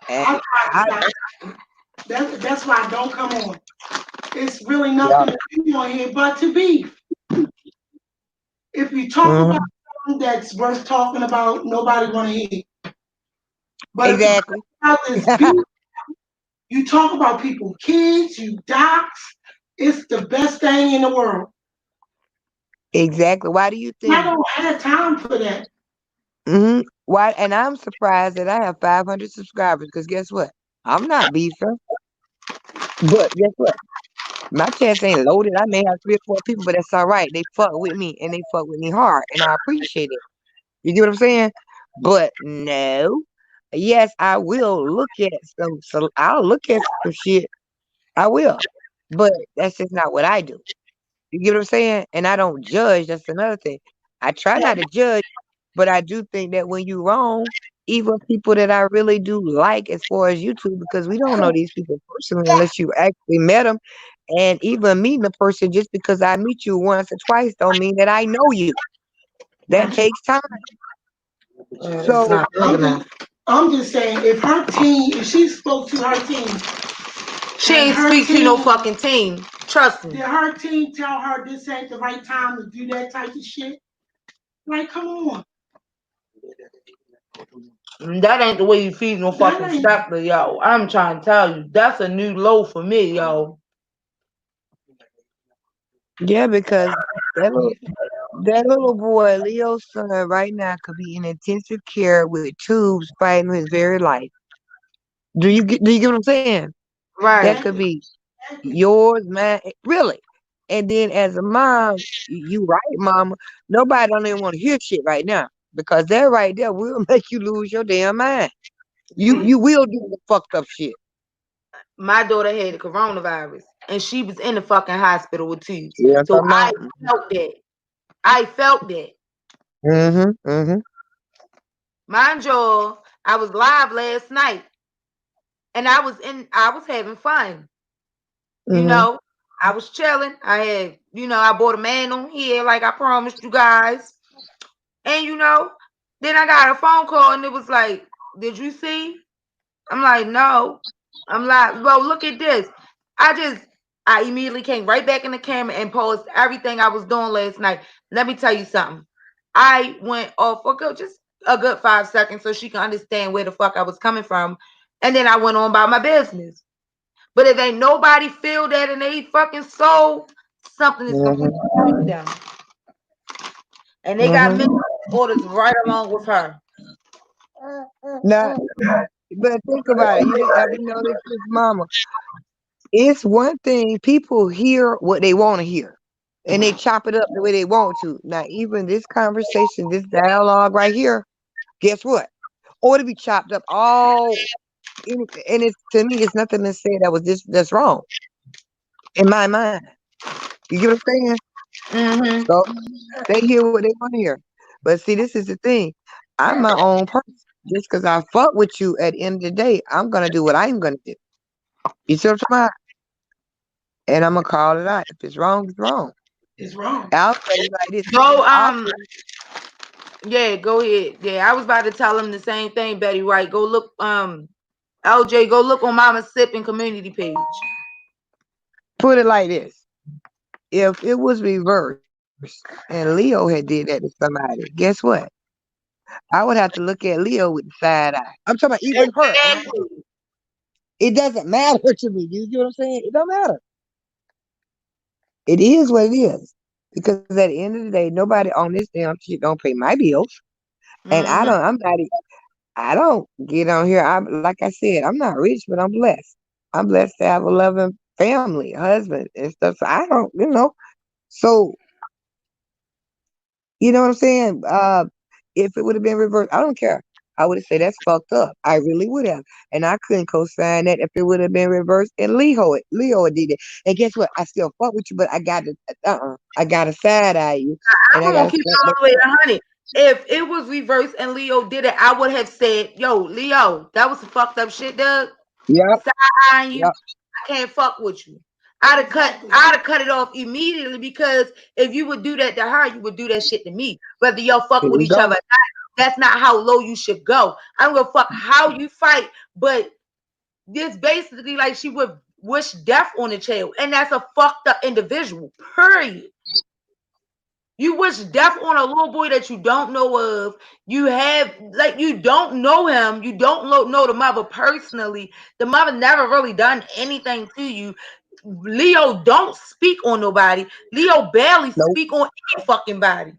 And I try to I, stop. That's why I don't come on. It's really yeah. nothing to do on here but to beef. If you talk about Hmm. something that's worth talking about, nobody want to hear. But if you talk Exactly. about this beef, you talk about people, kids, you docs, it's the best thing in the world. Exactly. Why do you I think? don't have time for that. Why? And I'm surprised that I have 500 subscribers because guess what? I'm not beefing, but guess what? My chest ain't loaded. I may have 3 or 4 people, but that's all right. They fuck with me and they fuck with me hard, and I appreciate it. You get what I'm saying? But no, yes, I will look at some. So I'll look at some shit. I will, but that's just not what I do. You get what I'm saying? And I don't judge. That's another thing. I try not to judge, but I do think that when you wrong, even people that I really do like as far as YouTube, because we don't know these people personally unless you actually met them. And even meeting a person just because I meet you once or twice don't mean that I know you. That Mhm. takes time. It's So not long I'm just, enough. I'm just saying, if her team, if she spoke to her team, She and ain't her speak to no team, fucking team. Trust did me. her team tell her this ain't the right time to do that type of shit? Like, come on, That ain't the way you feed no that fucking ain't. stepper, yo. I'm trying to tell you. That's a new low for me, yo. yeah, because that little that little boy, Leo's son, right now could be in intensive care with tubes fighting his very life. Do you get what I'm saying? That Right. could Exactly, be exactly. yours, man. Really. And then as a mom, you right, mama. Nobody don't even want to hear shit right now. Because that right there will make you lose your damn mind. You See, you will do the fucked up shit. my daughter had the coronavirus and she was in the fucking hospital with tubes. Yeah, I'm So talking I about. felt that. I felt that. Mm-hmm. Mm-hmm. Mind you, I was live last night and I was having fun. You Mm-hmm. know, I was chilling. I had, I bought a man on here like I promised you guys. And then I got a phone call and it was like, did you see? I'm like, no. I'm like, well, look at this. I just, I immediately came right back in the camera and posed everything I was doing last night. Let me tell you something. I went off for just a good 5 seconds so she can understand where the fuck I was coming from. And then I went on about my business. But if ain't nobody feel that in their fucking soul, something is completely Mm-hmm. wrong with them. And they got Mm-hmm. mental orders right along with her. Now, but think about it. You didn't ever notice this, Mama. It's one thing people hear what they want to hear, and they chop it up the way they want to. Now, even this conversation, this dialogue right here, guess what? Ought to be chopped up all. And it's to me, it's nothing to say that was this that's wrong in my mind. You get what I'm saying? Mm-hmm. So they hear what they want to hear. But see, this is the thing. I'm my own person. Just because I fuck with you at the end of the day, I'm gonna do what I'm gonna do. You see what I'm talking about? And I'm gonna call it out. If it's wrong, it's wrong. It's wrong. I'll say it like this. Go, Often, yeah, go ahead. Yeah, I was about to tell him the same thing, Betty White. Go look, LJ, go look on Mama Sipping community page. put it like this. If it was reversed and Leo had did that to somebody, guess what? I would have to look at Leo with the side eye. I'm talking about even her. And Exactly. it doesn't matter to me. You get what I'm saying? It don't matter. It is what it is. Because at the end of the day, nobody on this damn shit don't pay my bills. And I Mm-hmm. don't I'm not I don't get on here. I'm like I said, I'm not rich, but I'm blessed. I'm blessed to have a loving family, husband and stuff. So I don't, So you know what I'm saying? If it would have been reversed, I don't care. I would have said that's fucked up. I really would have, and I couldn't co-sign that if it would have been reversed. And Leo did it. And guess what? I still fuck with you, but I got to side eye you, and I'm I got gonna to keep it smack all back. the way to 100. If it was reversed and Leo did it, I would have said, "Yo, Leo, that was some fucked up shit, Doug. Yep, Side eyeing you, yep. I can't fuck with you." Exactly. I'd have cut it off immediately because if you would do that to her, you would do that shit to me. Whether y'all fuck Here with we each other, go. that's not how low you should go. I don't give a fuck how you fight, but this basically like she would wish death on a child, and that's a fucked up individual. Period. You wish death on a little boy that you don't know of. You have like you don't know him. You don't know the mother personally. The mother never really done anything to you. Leo don't speak on nobody. Leo barely Nope. speak on any fucking body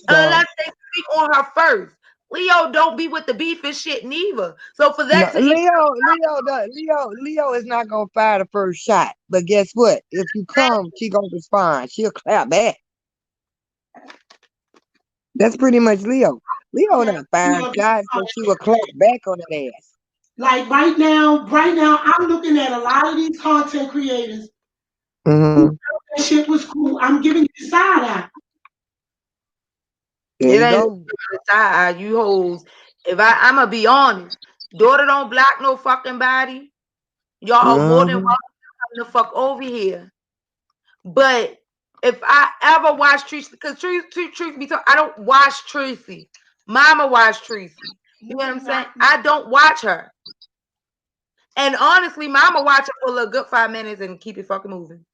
Don't. unless they speak on her first. Leo don't be with the beef and shit neither. So for No, that to even Leo is not gonna fire the first shot. But guess what? If you come, she gonna respond. She'll clap back. That's pretty much Leo. Leo Yeah, not firing yeah, shots, but she will clap back on that ass. like right now, I'm looking at a lot of these content creators who Mm-hmm. felt that shit was cool. I'm giving you the side eye. There it you ain't go. you hoes. If I'm gonna be honest, daughter don't block no fucking body. Y'all are more than welcome Mm-hmm. to come the fuck over here. But if I ever watch Tracy, because truth be told, I don't watch Tracy. Mama watch Tracy. You know what I'm saying? I don't watch her. And honestly, Mama watch her for a good 5 minutes and keep it fucking moving.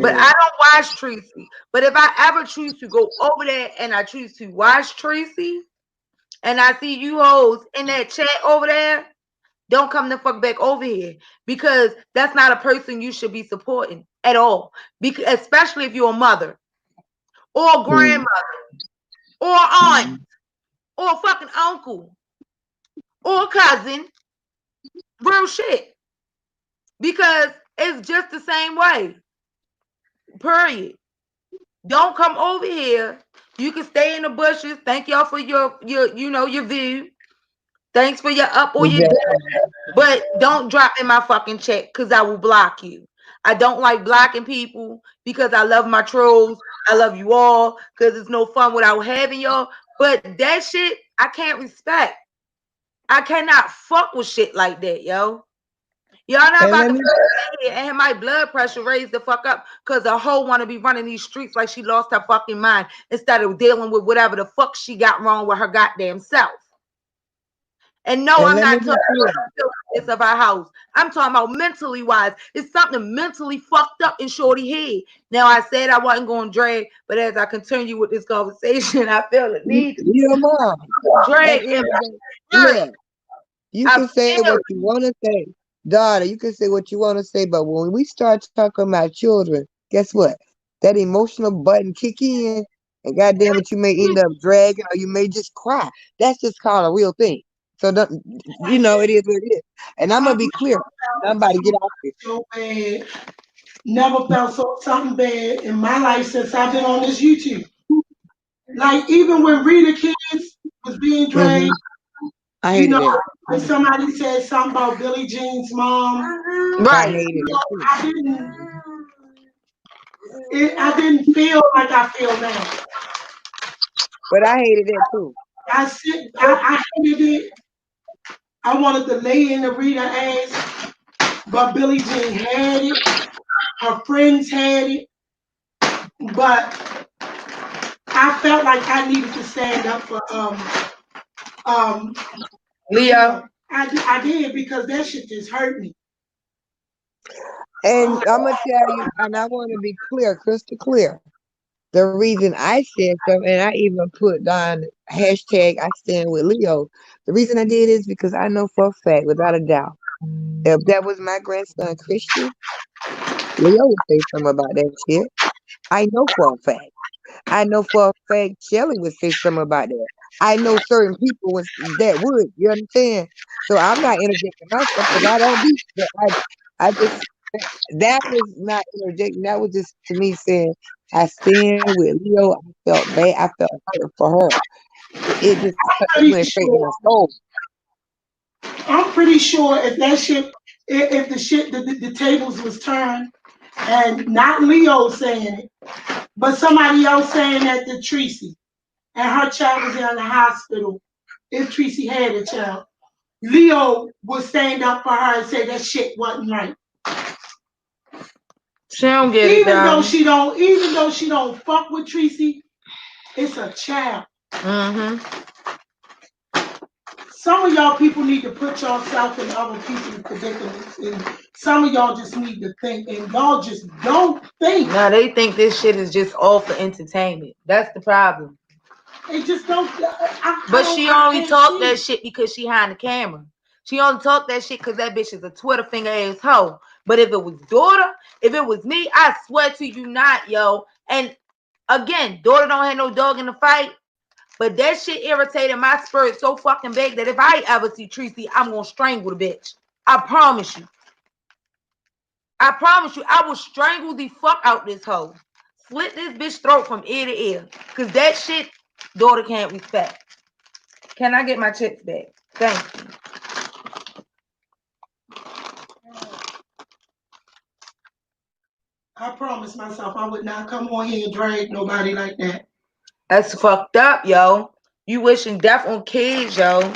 But Yeah. I don't watch Tracy. But if I ever choose to go over there and I choose to watch Tracy, and I see you hoes in that chat over there, don't come the fuck back over here because that's not a person you should be supporting at all. Because especially if you're a mother or a Mm-hmm. grandmother or aunt or a fucking uncle or a cousin, real shit. Because it's just the same way. Period. Don't come over here. You can stay in the bushes. Thank y'all for your view. Thanks for your up or your Exactly. down. But don't drop in my fucking check because I will block you. I don't like blocking people because I love my trolls. I love you all because it's no fun without having y'all. But that shit, I can't respect. I cannot fuck with shit like that, yo. Y'all not And about let to me fucking sit here and my blood pressure raised the fuck up because a hoe want to be running these streets like she lost her fucking mind instead of dealing with whatever the fuck she got wrong with her goddamn self. And no, and I'm let me not be talking clear. about this of our house. I'm talking about mentally wise. It's something mentally fucked up in Shorty head. Now I said I wasn't going to drag, but as I continue with this conversation, I feel the need to Your mom. At drag the end and of the day, right. look, you I can say feel what you want to say, daughter. You can say what you want to say, but when we start talking about children, guess what? That emotional button kick in, and goddamn it, you may end up dragging, or you may just cry. That's just called a real thing. So, don't, it is what it is. And I'm I gonna be clear. I'm about to get off this. so bad. Never felt something bad in my life since I've been on this YouTube. Like even when Rita Kids was being Hmm. dragged, I you hated know, that. when somebody said something about Billie Jean's mom, I right. hated that too. I didn't. I didn't feel like I feel now. But I hated that too. I hated it. I wanted to lay in the Rita ass, but Billie Jean had it. Her friends had it, but I felt like I needed to stand up for um Leo. I did because that shit just hurt me. And I'm gonna tell you, and I want to be clear, crystal clear. The reason I said something, and I even put down hashtag I stand with Leo. The reason I did is because I know for a fact, without a doubt, if that was my grandson Christian, Leo would say something about that shit. I know for a fact. I know for a fact Shelly would say something about that. I know certain people that would. You understand? So I'm not interjecting myself because I don't be. I just that was not interjecting. That was just to me saying I stand with Leo. I felt bad. I felt hurt for her. It just Pretty went straight to sure my soul. I'm pretty sure if that shit if the shit the tables was turned and not Leo saying it, but somebody else saying that to Tracy and her child was in the hospital, if Tracy had a child, Leo would stand up for her and say that shit wasn't right. She don't get it, darling. Even though she don't fuck with Tracy, it's a child. Mm-hmm. Some of y'all people need to put yourself in other people's predicaments, and some of y'all just need to think, and y'all just don't think. Now they think this shit is just all for entertainment. That's the problem. They just don't. But she only Can't talk see. that shit because she behind the camera. She only talk that shit because that bitch is a Twitter finger ass hoe. But if it was daughter, if it was me, I swear to you not, yo. And again, daughter don't have no dog in the fight. But that shit irritated my spirit so fucking big that if I ever see Tracy, I'm gonna strangle the bitch. I promise you. I promise you, I will strangle the fuck out this hoe. Slit this bitch throat from ear to ear. Cause that shit, daughter can't respect. Can I get my chips back? Thank you. I promised myself I would not come on here and drag nobody like that. That's fucked up, yo. You wishing death on kids, yo.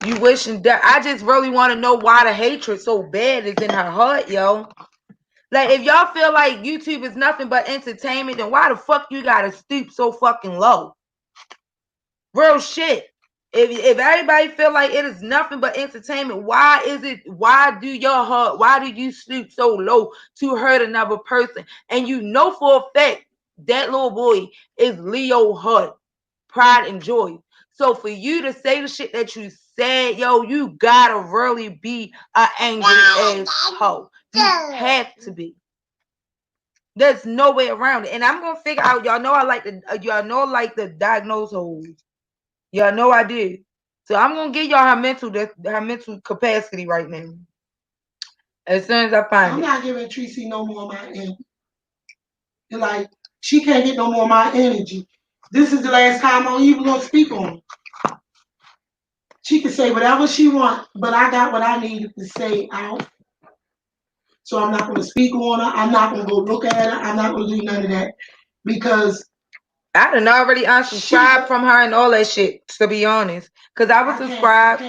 You wishing death. I just really want to know why the hatred so bad is in her heart, yo. Like, if y'all feel like YouTube is nothing but entertainment, then why the fuck you gotta stoop so fucking low? Real shit. If everybody feel like it is nothing but entertainment, why do your heart, why do you stoop so low to hurt another person? And you know for a fact that little boy is Leo Hurt, pride and joy. So for you to say the shit that you said, yo, you gotta really be an angry ass hoe. You have to be. There's no way around it. And I'm gonna figure out, y'all know I like the diagnose holes. Y'all know I did. So I'm gonna give y'all her mental capacity right now. As soon as I find I'm it. not giving Tracy no more of my energy. Like she can't get no more of my energy. This is the last time I'm even gonna speak on it. She can say whatever she wants, but I got what I needed to say out. So I'm not gonna speak on her. I'm not gonna go look at her. I'm not gonna do none of that because I done already unsubscribed from her and all that shit, to be honest. Cause I was subscribed.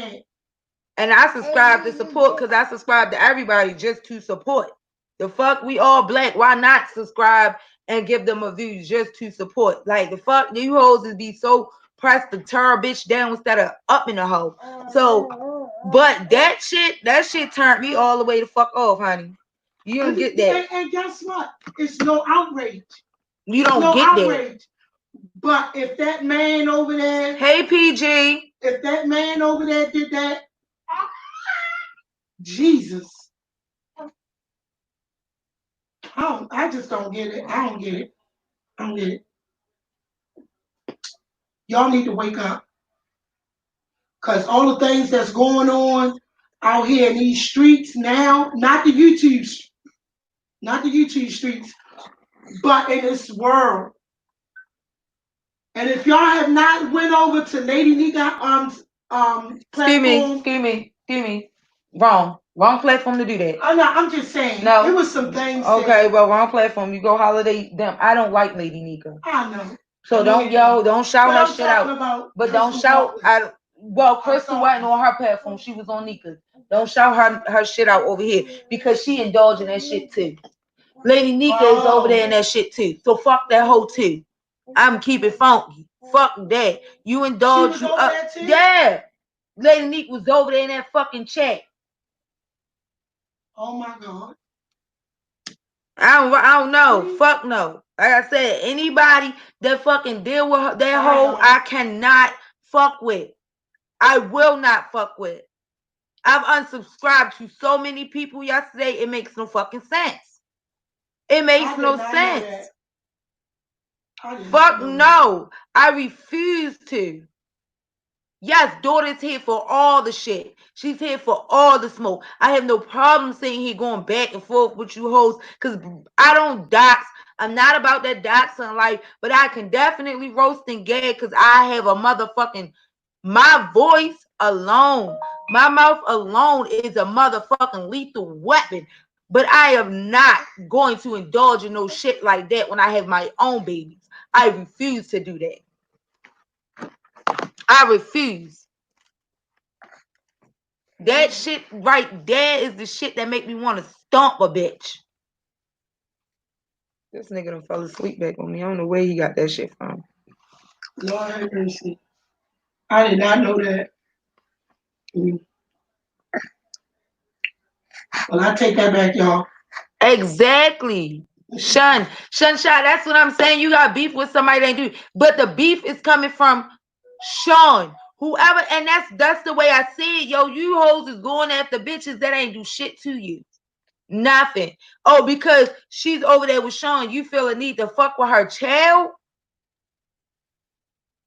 And I subscribe to support because I subscribe to everybody just to support. The fuck, we all black. Why not subscribe and give them a view just to support? Like the fuck, you hoes is be so pressed to tear a bitch down instead of up in the hoe. So, but that shit turned me all the way the fuck off, honey. You don't get that. And guess what? It's no outrage. You don't no get outrage. But if that man over there, hey PG, if that man over there did that, Jesus, I just don't get it. I don't get it. I don't get it. Y'all need to wake up. Because all the things that's going on out here in these streets now, not the YouTube streets, but in this world. And if y'all have not went over to Lady Nika platform, excuse me. Wrong platform to do that. I'm just saying. No. It was some things. Okay, well, wrong platform. You go holiday them. I don't like Lady Nika. I know. So don't shout her shit out. But don't shout. Crystal wasn't on her platform. She was on Nika's. Don't shout her shit out over here because she indulging that shit too. Lady Nika is over there in that shit too. So fuck that hoe too. I'm keep it funky. Fuck that. You indulge you up. Yeah. Lady Nika was over there in that fucking chat. Oh my God. I don't know. Fuck no. Like I said, anybody that fucking deal with that hoe, I cannot fuck with. I will not fuck with. I've unsubscribed to so many people yesterday. It makes no fucking sense. It makes no sense. Fuck no. I refuse to. Yes, daughter's here for all the shit. She's here for all the smoke. I have no problem sitting here going back and forth with you hoes because I don't dox. I'm not about that doxing life, but I can definitely roast and gag because I have a motherfucking, my voice alone, my mouth alone is a motherfucking lethal weapon. But I am not going to indulge in no shit like that when I have my own babies. I refuse to do that. I refuse. That shit right there is the shit that make me want to stomp a bitch. This nigga done fell asleep back on me. I don't know where he got that shit from. Lord have mercy. I did not know that. Well, I take that back, y'all. Exactly. Shun, that's what I'm saying. You got beef with somebody that ain't do. But the beef is coming from Sean. Whoever, and that's the way I see it. Yo, you hoes is going after bitches that ain't do shit to you. Nothing. Oh, because she's over there with Sean, you feel a need to fuck with her child?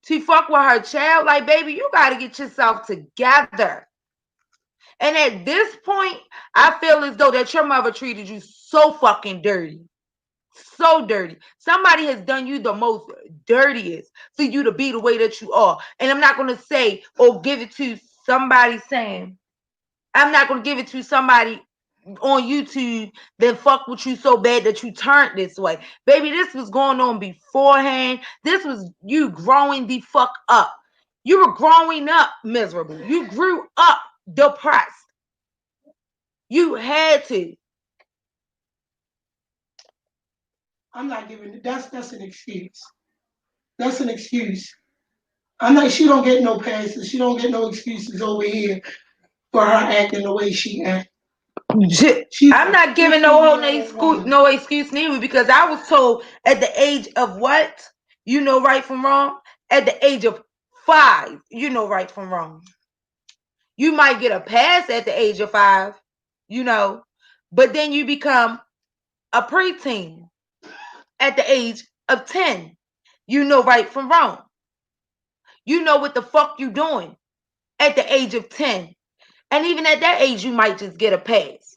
To fuck with her child? Like, baby, you got to get yourself together. And at this point, I feel as though that your mother treated you so fucking dirty. So dirty. Somebody has done you the most dirtiest for you to be the way that you are. And I'm not going to say or give it to somebody saying, I'm not going to give it to somebody on YouTube that fuck with you so bad that you turned this way. Baby, this was going on beforehand. This was you growing the fuck up. You were growing up miserable. You grew up depressed. You had to. I'm not giving it. That's an excuse. That's an excuse. I'm not. She don't get no passes. She don't get no excuses over here for her acting the way she acts. I'm not giving no excuse neither because I was told at the age of what? You know right from wrong? At the age of 5, you know right from wrong. You might get a pass at the age of 5, you know, but then you become a preteen at the age of 10. You know right from wrong. You know what the fuck you doing at the age of 10. And even at that age, you might just get a pass.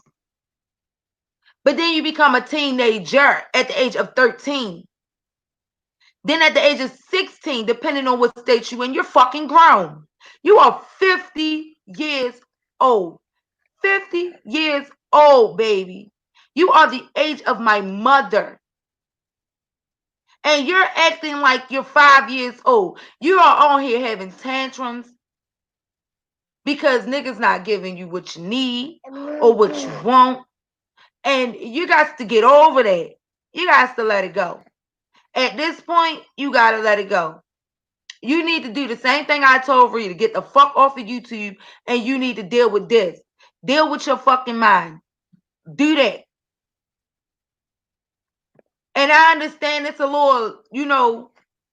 But then you become a teenager at the age of 13. Then at the age of 16, depending on what state you're in, you're fucking grown. You are 50 years old. 50 years old, baby. You are the age of my mother. And you're acting like you're 5 years old. You are on here having tantrums. because niggas not giving you what you need or what you want. And you got to get over that. You got to let it go. At this point, you got to let it go. You need to do the same thing I told Rita. Get the fuck off of YouTube, and you need to deal with this. Deal with your fucking mind. Do that. And I understand it's a little,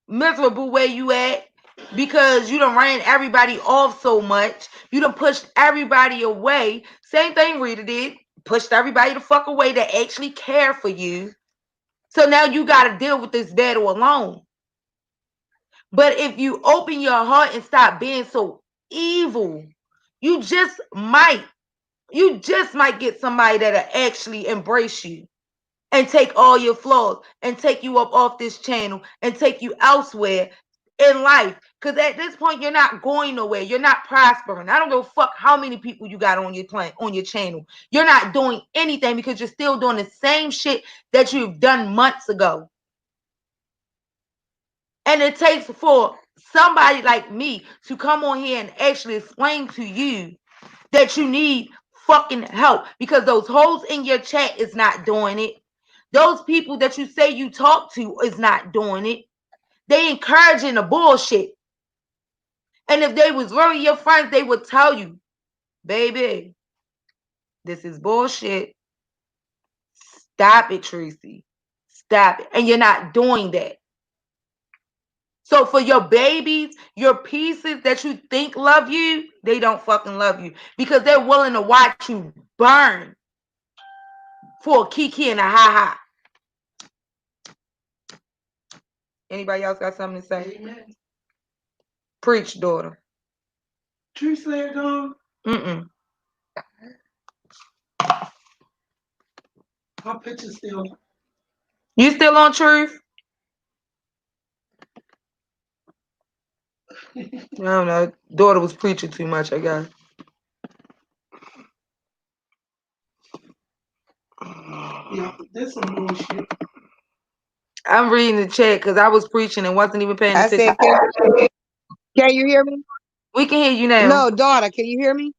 miserable where you at because you done ran everybody off so much. You done pushed everybody away. Same thing Rita did. Pushed everybody the fuck away that actually care for you. So now you got to deal with this battle alone. But if you open your heart and stop being so evil, you just might get somebody that'll actually embrace you and take all your flaws and take you up off this channel and take you elsewhere in life. Because at this point, you're not going nowhere. You're not prospering. I don't give a fuck how many people you got on your channel. You're not doing anything because you're still doing the same shit that you've done months ago. And it takes for somebody like me to come on here and actually explain to you that you need fucking help, because those hoes in your chat is not doing it. Those people that you say you talk to is not doing it. They encouraging the bullshit. And if they was really your friends, they would tell you, baby, this is bullshit. Stop it, Tracy. Stop it. And you're not doing that. So for your babies, your pieces that you think love you, they don't fucking love you because they're willing to watch you burn for a kiki and a ha-ha. Anybody else got something to say? Amen. Preach, daughter. Tree Slayer gone. Mm-mm. Her picture still. You still on Truth? I don't know. Daughter was preaching too much, I guess. Yeah, this some bullshit. I'm reading the chat because I was preaching and wasn't even paying I attention. said, can you hear me? We can hear you now. No, daughter, can you hear me?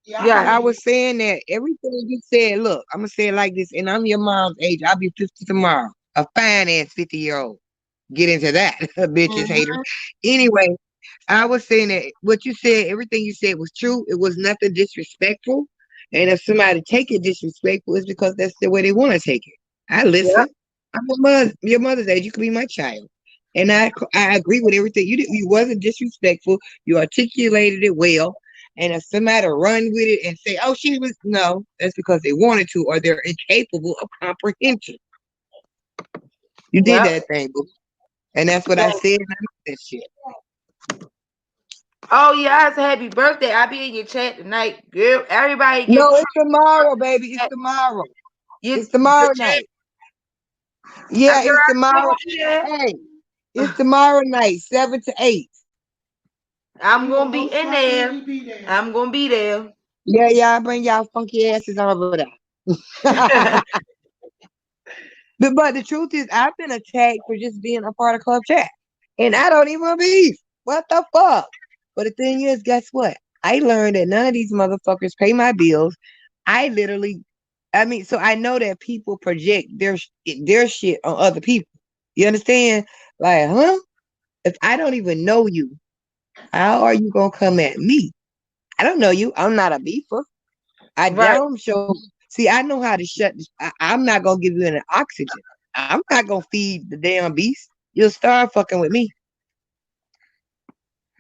Yeah. I was saying that everything you said, look, I'm going to say it like this, and I'm your mom's age. I'll be 50 tomorrow. A fine ass 50-year-old. Get into that, bitches, haters. Anyway, I was saying that what you said, everything you said was true. It was nothing disrespectful. And if somebody take it disrespectful, it's because that's the way they want to take it. I listen. Yep. I'm your mother's age. You could be my child. And I agree with everything. You wasn't disrespectful. You articulated it well. And if somebody run with it and say, oh, she was, no, that's because they wanted to or they're incapable of comprehension. You did Yep. that thing, boo. And that's what I said. And I know that shit. Oh, yeah, it's a happy birthday. I'll be in your chat tonight, girl. Everybody get No, it's tomorrow, baby. It's tomorrow. It's tomorrow night. Yeah, it's tomorrow. Hey, it's tomorrow night, 7 to 8. I'm going to be in there. I'm going to be there. Yeah, y'all bring y'all funky asses over there. But the truth is, I've been attacked for just being a part of Club Chat. And I don't even beef. What the fuck? But the thing is, guess what? I learned that none of these motherfuckers pay my bills. So I know that people project their shit on other people. You understand? Like, huh? If I don't even know you, how are you gonna come at me? I don't know you. I'm not a beefer. I Right. don't show. See, I know how to shut. I'm not gonna give you any oxygen. I'm not gonna feed the damn beast. You'll start fucking with me.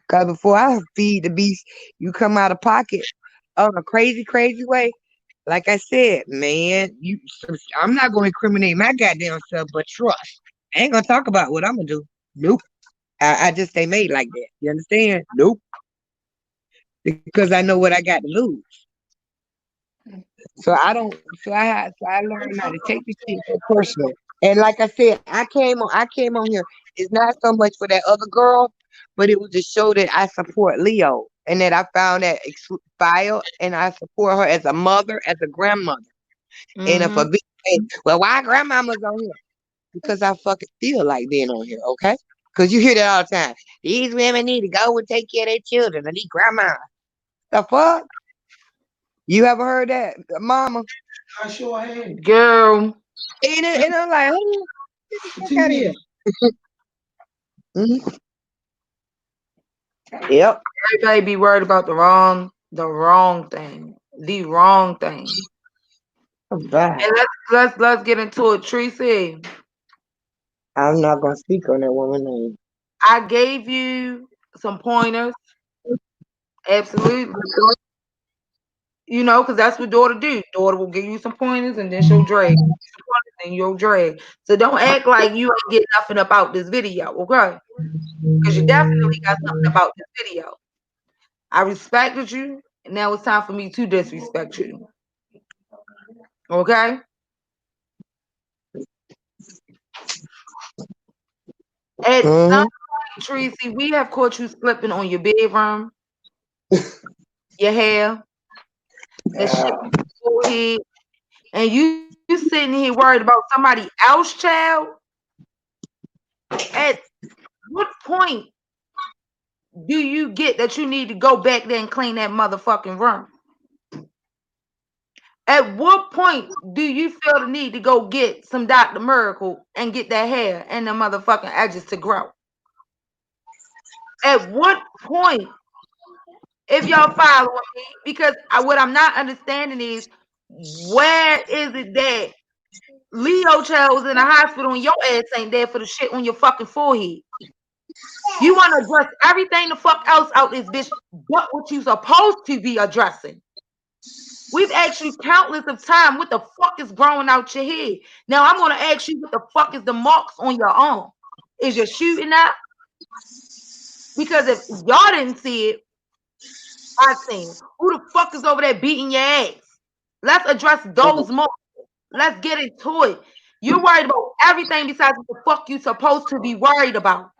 Cause before I feed the beast, you come out of pocket on a crazy, crazy way. Like I said, man, I'm not gonna incriminate my goddamn self, but trust. I ain't gonna talk about what I'm gonna do. Nope. I just ain't made like that. You understand? Nope. Because I know what I got to lose. So I don't. So I learned not to take this shit so personal. And like I said, I came on here. It's not so much for that other girl, but it was to show that I support Leo and that I found that file and I support her as a mother, as a grandmother. And if a bitch say, well, why grandmama's on here? Because I fucking feel like being on here, okay? Because you hear that all the time. These women need to go and take care of their children. I need grandma. The fuck? You ever heard that, mama? I sure had Girl, And I'm like, oh, get the for fuck two out of here. years. Mhm. Yep. everybody be worried about the wrong thing. The wrong thing. All right. And let's get into it. Tracy, I'm not gonna speak on that woman's name. I gave you some pointers. Absolutely. Because that's what daughter do. Daughter will give you some pointers and then she'll drag. Some pointers, then you'll drag. So don't act like you ain't getting nothing about this video, okay? Because you definitely got something about this video. I respected you, and now it's time for me to disrespect you. Okay? At some Mm-hmm. point, Tracy, we have caught you slipping on your bedroom, your hair, and shit Yeah. on your forehead, and you sitting here worried about somebody else, child. At what point do you get that you need to go back there and clean that motherfucking room? At what point do you feel the need to go get some Dr. Miracle and get that hair and the motherfucking edges to grow? At what point, if y'all following me, because what I'm not understanding is where is it that Leo child was in the hospital and your ass ain't there for the shit on your fucking forehead? You want to address everything the fuck else out this bitch but what you supposed to be addressing. We've asked you countless of time what the fuck is growing out your head. Now I'm gonna ask you what the fuck is the marks on your arm. Is your shooting out? Because if y'all didn't see it, I seen it. Who the fuck is over there beating your ass? Let's address those marks. Let's get into it. You're worried about everything besides what the fuck you supposed to be worried about.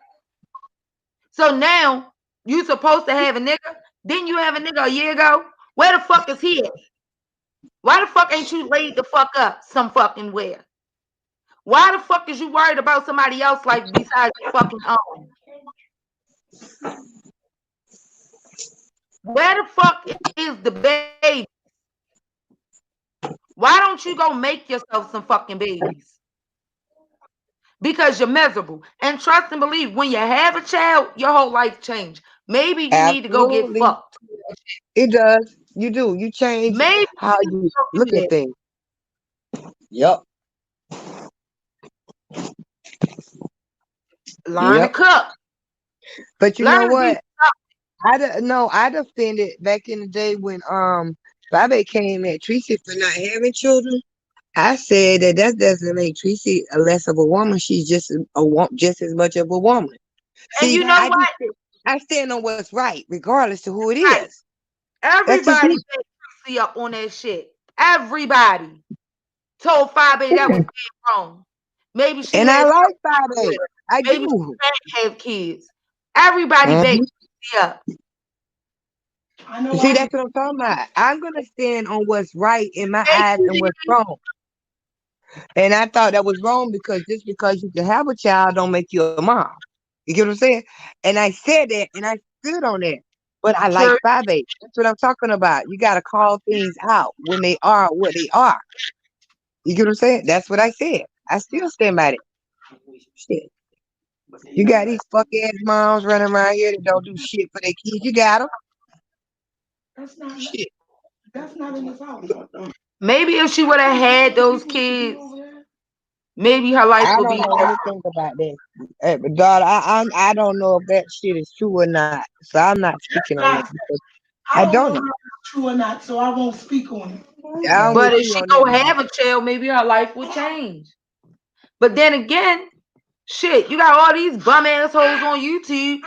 So now you supposed to have a nigga. Didn't you have a nigga a year ago? Where the fuck is he at? Why the fuck ain't you laid the fuck up some fucking where? Why the fuck is you worried about somebody else's life besides your fucking own? Where the fuck is the baby? Why don't you go make yourself some fucking babies? Because you're miserable. And trust and believe, when you have a child, your whole life change. Maybe you need to go get Absolutely. fucked. It does. You do. You change Maybe how you need you to go look do at that. things. Yep. Learn to Yep. cook. But you know Learn to be what? I defended back in the day when Bobby came at Tracy for not having children. I said that doesn't make Tracy a less of a woman. She's just as much of a woman. and See, you know what? I stand on what's right, regardless to who it Right. is. That's just Everybody me. backed Tracy up on that shit. Everybody told Fabi that was dead wrong. Maybe she And I had like something with 5'8". her. I Maybe she do. can't have kids. Everybody backed Mhm. Tracy up. I know See, I did. that's what I'm talking about. I'm gonna stand on what's right in my Yes, eyes you and what's did. wrong. And I thought that was wrong because just because you can have a child don't make you a mom. You get what I'm saying? And I said that and I stood on that. But I like True. 5'8". That's what I'm talking about. You gotta call things out when they are what they are. You get what I'm saying? That's what I said. I still stand by it. Shit. You got these fuck ass moms running around here that don't do shit for their kids. You got them. That's not Shit. that's not in this house. Maybe if she would have had those kids, maybe her life I would don't be know different. anything about this. But daughter, I don't know if that shit is true or not. So I'm not speaking on that Not, because I I don't don't know know. if it's true or not, so I won't speak on it. I'm But with if you she on that, go mom. have a child, maybe her life would change. But then again, shit, you got all these bum assholes on YouTube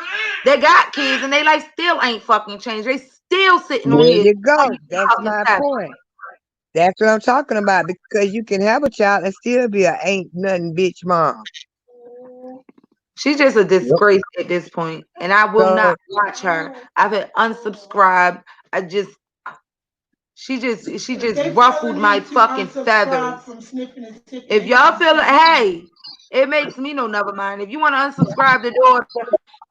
that got kids and they life still ain't fucking changed. They still sitting on There here you telling go. you That's fucking my stuff. point. That's what I'm talking about. Because you can have a child and still be a ain't nothing bitch mom. She's just a Yep. disgrace at this point, and I will not So watch her. I've been unsubscribed. I just, she just They feel the ruffled my need to fucking unsubscribe feathers. from sniffing and tipping. If They need y'all to feel it, stop doing hey, that. It makes me no never mind. If you want to unsubscribe the daughter,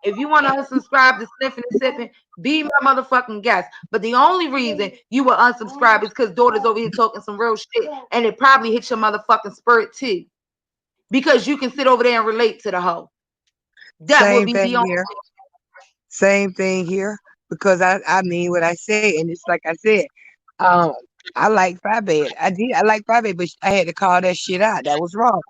if you want to unsubscribe the sniffing and sipping, be my motherfucking guest. But the only reason you will unsubscribe is because daughter's over here talking some real shit, and it probably hits your motherfucking spirit too, because you can sit over there and relate to the hoe. That would Same be thing the only. here. Same thing here. Because I mean what I say, and it's like I said, um, I like Five Bed. I like Five Bed, but I had to call that shit out. That was wrong.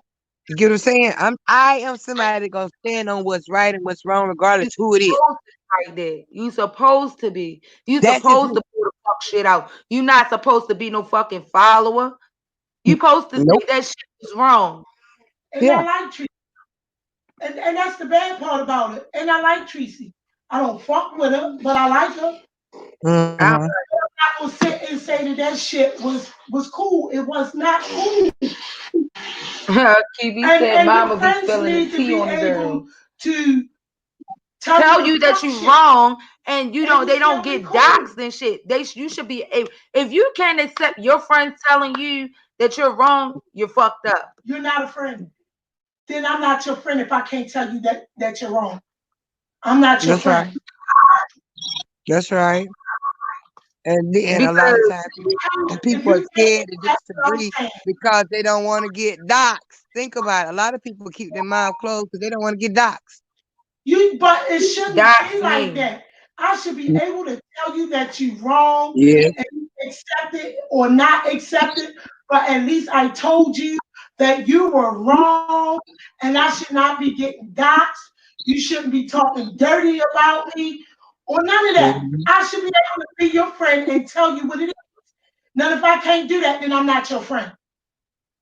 You get what I'm saying? I am somebody that gonna stand on what's right and what's wrong, You regardless who it is. supposed to be right there. You supposed to be. You That's just supposed me. to pull the fuck shit out. You not supposed to be no fucking follower. You supposed to Nope. say that shit was wrong. And Yeah. I like Tracy. And that's the bad part about it. And I like Tracy. I don't fuck with her, but I like her. I Mm-hmm. I will sit and say that that shit was cool. It was not cool. Kiwi said And your mama be friends spilling the need to tea be on the able girls. to tell you Tell the you that fuck you shit wrong, and you and don't you they don't still be get cool. doxxed and shit. You should be if you can't accept your friend telling you that you're wrong, you're fucked up. You're not a friend. Then I'm not your friend if I can't tell you that you're wrong. I'm not your That's right. friend. That's right. And then a lot of Because times, and If people are you can't scared to that's what I'm disagree saying. because they don't want to get doxxed. Think about it. A lot of people keep their mouth closed because they don't want to get doxxed. But it shouldn't be that's like me. that. I should be able to tell you that you're wrong Yeah. and you accept it or not accept it. But at least I told you that you were wrong and I should not be getting doxxed. You shouldn't be talking dirty about me or none of that. Mm-hmm. I should be able to be your friend and tell you what it is. Now, if I can't do that, then I'm not your friend.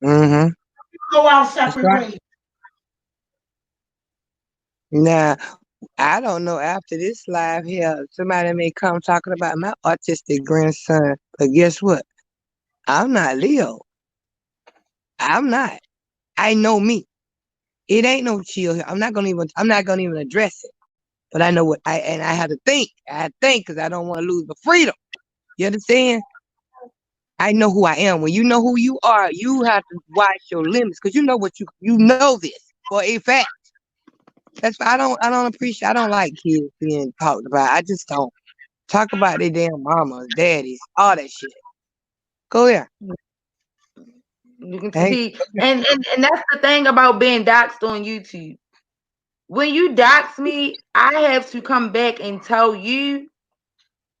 Mm-hmm. Go our That's separate right. ways. Now, I don't know after this live here, somebody may come talking about my autistic grandson. But guess what? I'm not Leo. I'm not. I know me. It ain't no chill here. I'm not gonna even address it. But I know what I have to think. I have to think because I don't want to lose the freedom. You understand? I know who I am. When you know who you are, you have to watch your limits because you know what you know this for a fact. That's why I don't like kids being talked about. I just don't talk about their damn mamas, daddies, all that shit. Go here. You can Hey, see, and that's the thing about being doxxed on YouTube. When you dox me, I have to come back and tell you,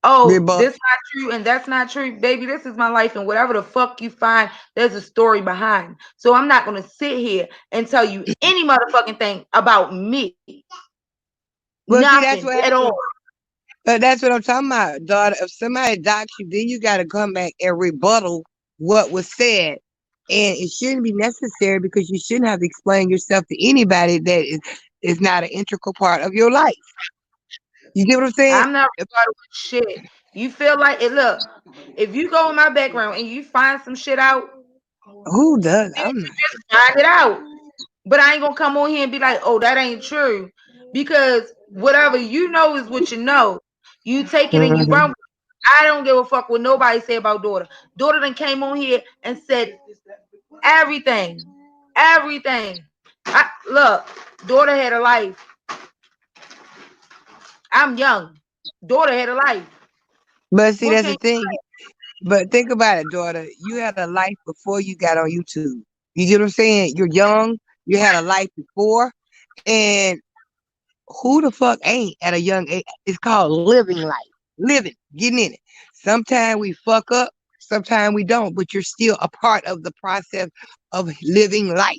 oh, rebuttal. this not true and that's not true, baby. This is my life, and whatever the fuck you find, there's a story behind. So I'm not gonna sit here and tell you any motherfucking thing about me. Well, see, Nothing that's what at all. happened. But that's what I'm talking about, daughter. If somebody docks you, then you got to come back and rebuttal what was said. And it shouldn't be necessary because you shouldn't have to explain yourself to anybody that is not an integral part of your life. You get what I'm saying? I'm not If, rebuttal shit. You feel like it? Look, if you go in my background and you find some shit out, who does? then I'm you not. just find it out. But I ain't gonna come on here and be like, oh, that ain't true. Because whatever you know is what you know. You take it and you Mhm. run with it. I don't give a fuck what nobody say about daughter. Daughter then came on here and said everything. Everything. Look, daughter had a life. I'm young. Daughter had a life. But see, What that's can the thing. But think about it, daughter. You had a life before you got on YouTube. You get what I'm saying? You're young. You had a life before. And who the fuck ain't at a young age? It's called living life. Living, getting in it. Sometimes we fuck up, sometimes we don't, but you're still a part of the process of living life.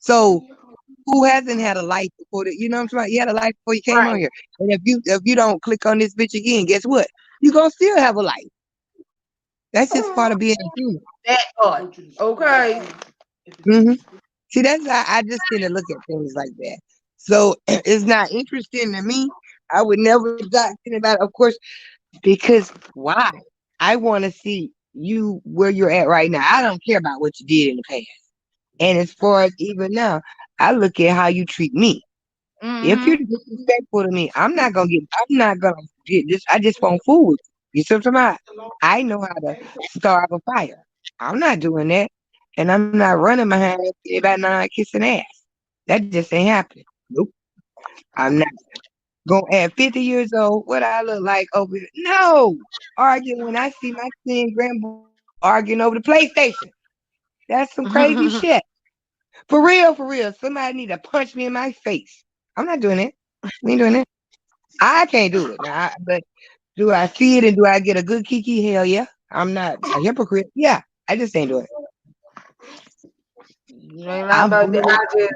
So who hasn't had a life before that? You know what I'm saying? You had a life before you came on right? here. And if you don't click on this bitch again, guess what? You're gonna still have a life. That's just part of being a human. That part. Okay. Hmm. See, that's how I just tend to look at things like that. So it's not interesting to me. I would never dox anybody, of course, because why? I want to see you where you're at right now. I don't care about what you did in the past. And as far as even now, I look at how you treat me. If you're Mm-hmm. disrespectful to me, I'm not gonna get this. I just won't fool with you. You see what I'm talking about? I know how to starve a fire. I'm not doing that. And I'm not running behind everybody not kissing ass. That just ain't happening. Nope. I'm not gonna at 50 years old, what I look like over here. No. Arguing when I see my 10 grandboys arguing over the PlayStation. That's some crazy shit. For real, for real. Somebody need to punch me in my face. I'm not doing it. We ain't doing it. I can't do it. Now, but do I see it and do I get a good kiki? Hell yeah. I'm not a hypocrite. Yeah. I just ain't doing it. You ain't lying I'm about that. good. I just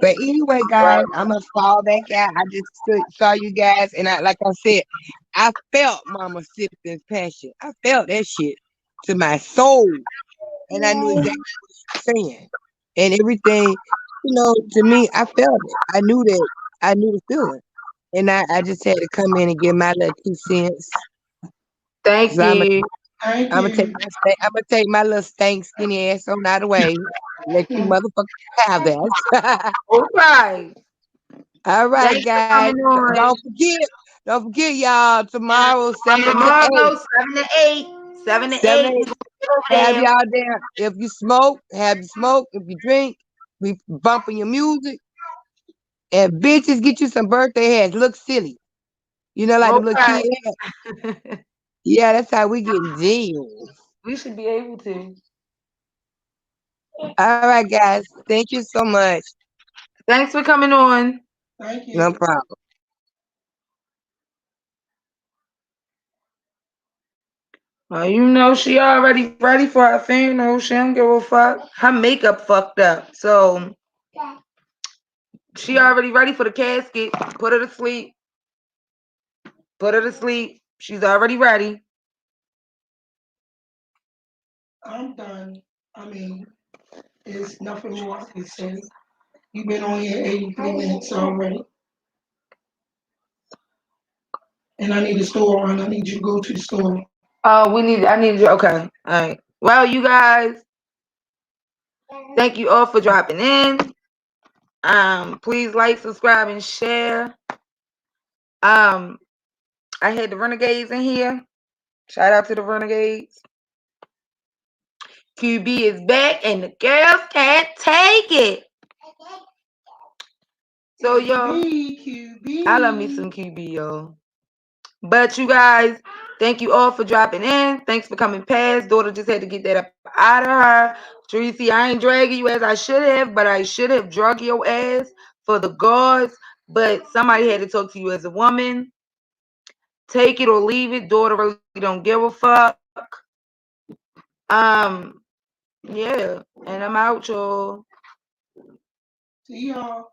But anyway, guys, I'm gonna fall back out. I just saw you guys, and like I said, I felt Mama Sipton's passion. I felt that shit to my soul, and I knew exactly what she was saying, and everything. To me, I felt it. I knew that. I knew the feeling, and I just had to come in and give my little 2 cents. thank So I'm gonna you. Thank I'm gonna take you. I'm gonna take my little stank skinny ass on out of the way. Let you motherfuckers have that. All right. All right, Thanks for guys. coming on. Don't forget, y'all. Tomorrow, 7 to 8, Tomorrow, 7 to 8. 7 to 8. 7 to We 8. gonna get over Have there. y'all there. If you smoke, have you smoke. If you drink, we bumping your music. And bitches, get you some birthday hats. Look silly. Like the All little right. kid hat. Yeah, that's how we getting deal. We should be able to. All right, guys. Thank you so much. Thanks for coming on. Thank No you. problem. She already ready for her funeral. She don't give a fuck. Her makeup fucked up. So she already ready for the casket. Put her to sleep. Put her to sleep. She's already ready. I'm done. I mean, there's nothing more I can say. You've been on here 83 minutes already. And I need a store run. I need you to go to the store. Oh, I need you. Okay. All right. Well, you guys, thank you all for dropping in. Please like, subscribe, and share. Um, I had the Renegades in here. Shout out to the Renegades. QB is back, and the girls can't take it. So, y'all, QB, I love me some QB. QB, y'all. But you guys, thank you all for dropping in. Thanks for coming past. Daughter just had to get that up out of her. Tracy, I ain't dragging you as I should have, but I should have drug your ass for the guards. But somebody had to talk to you as a woman. Take it or leave it. Daughter really don't give a fuck. Um, yeah. And I'm out, y'all. See y'all.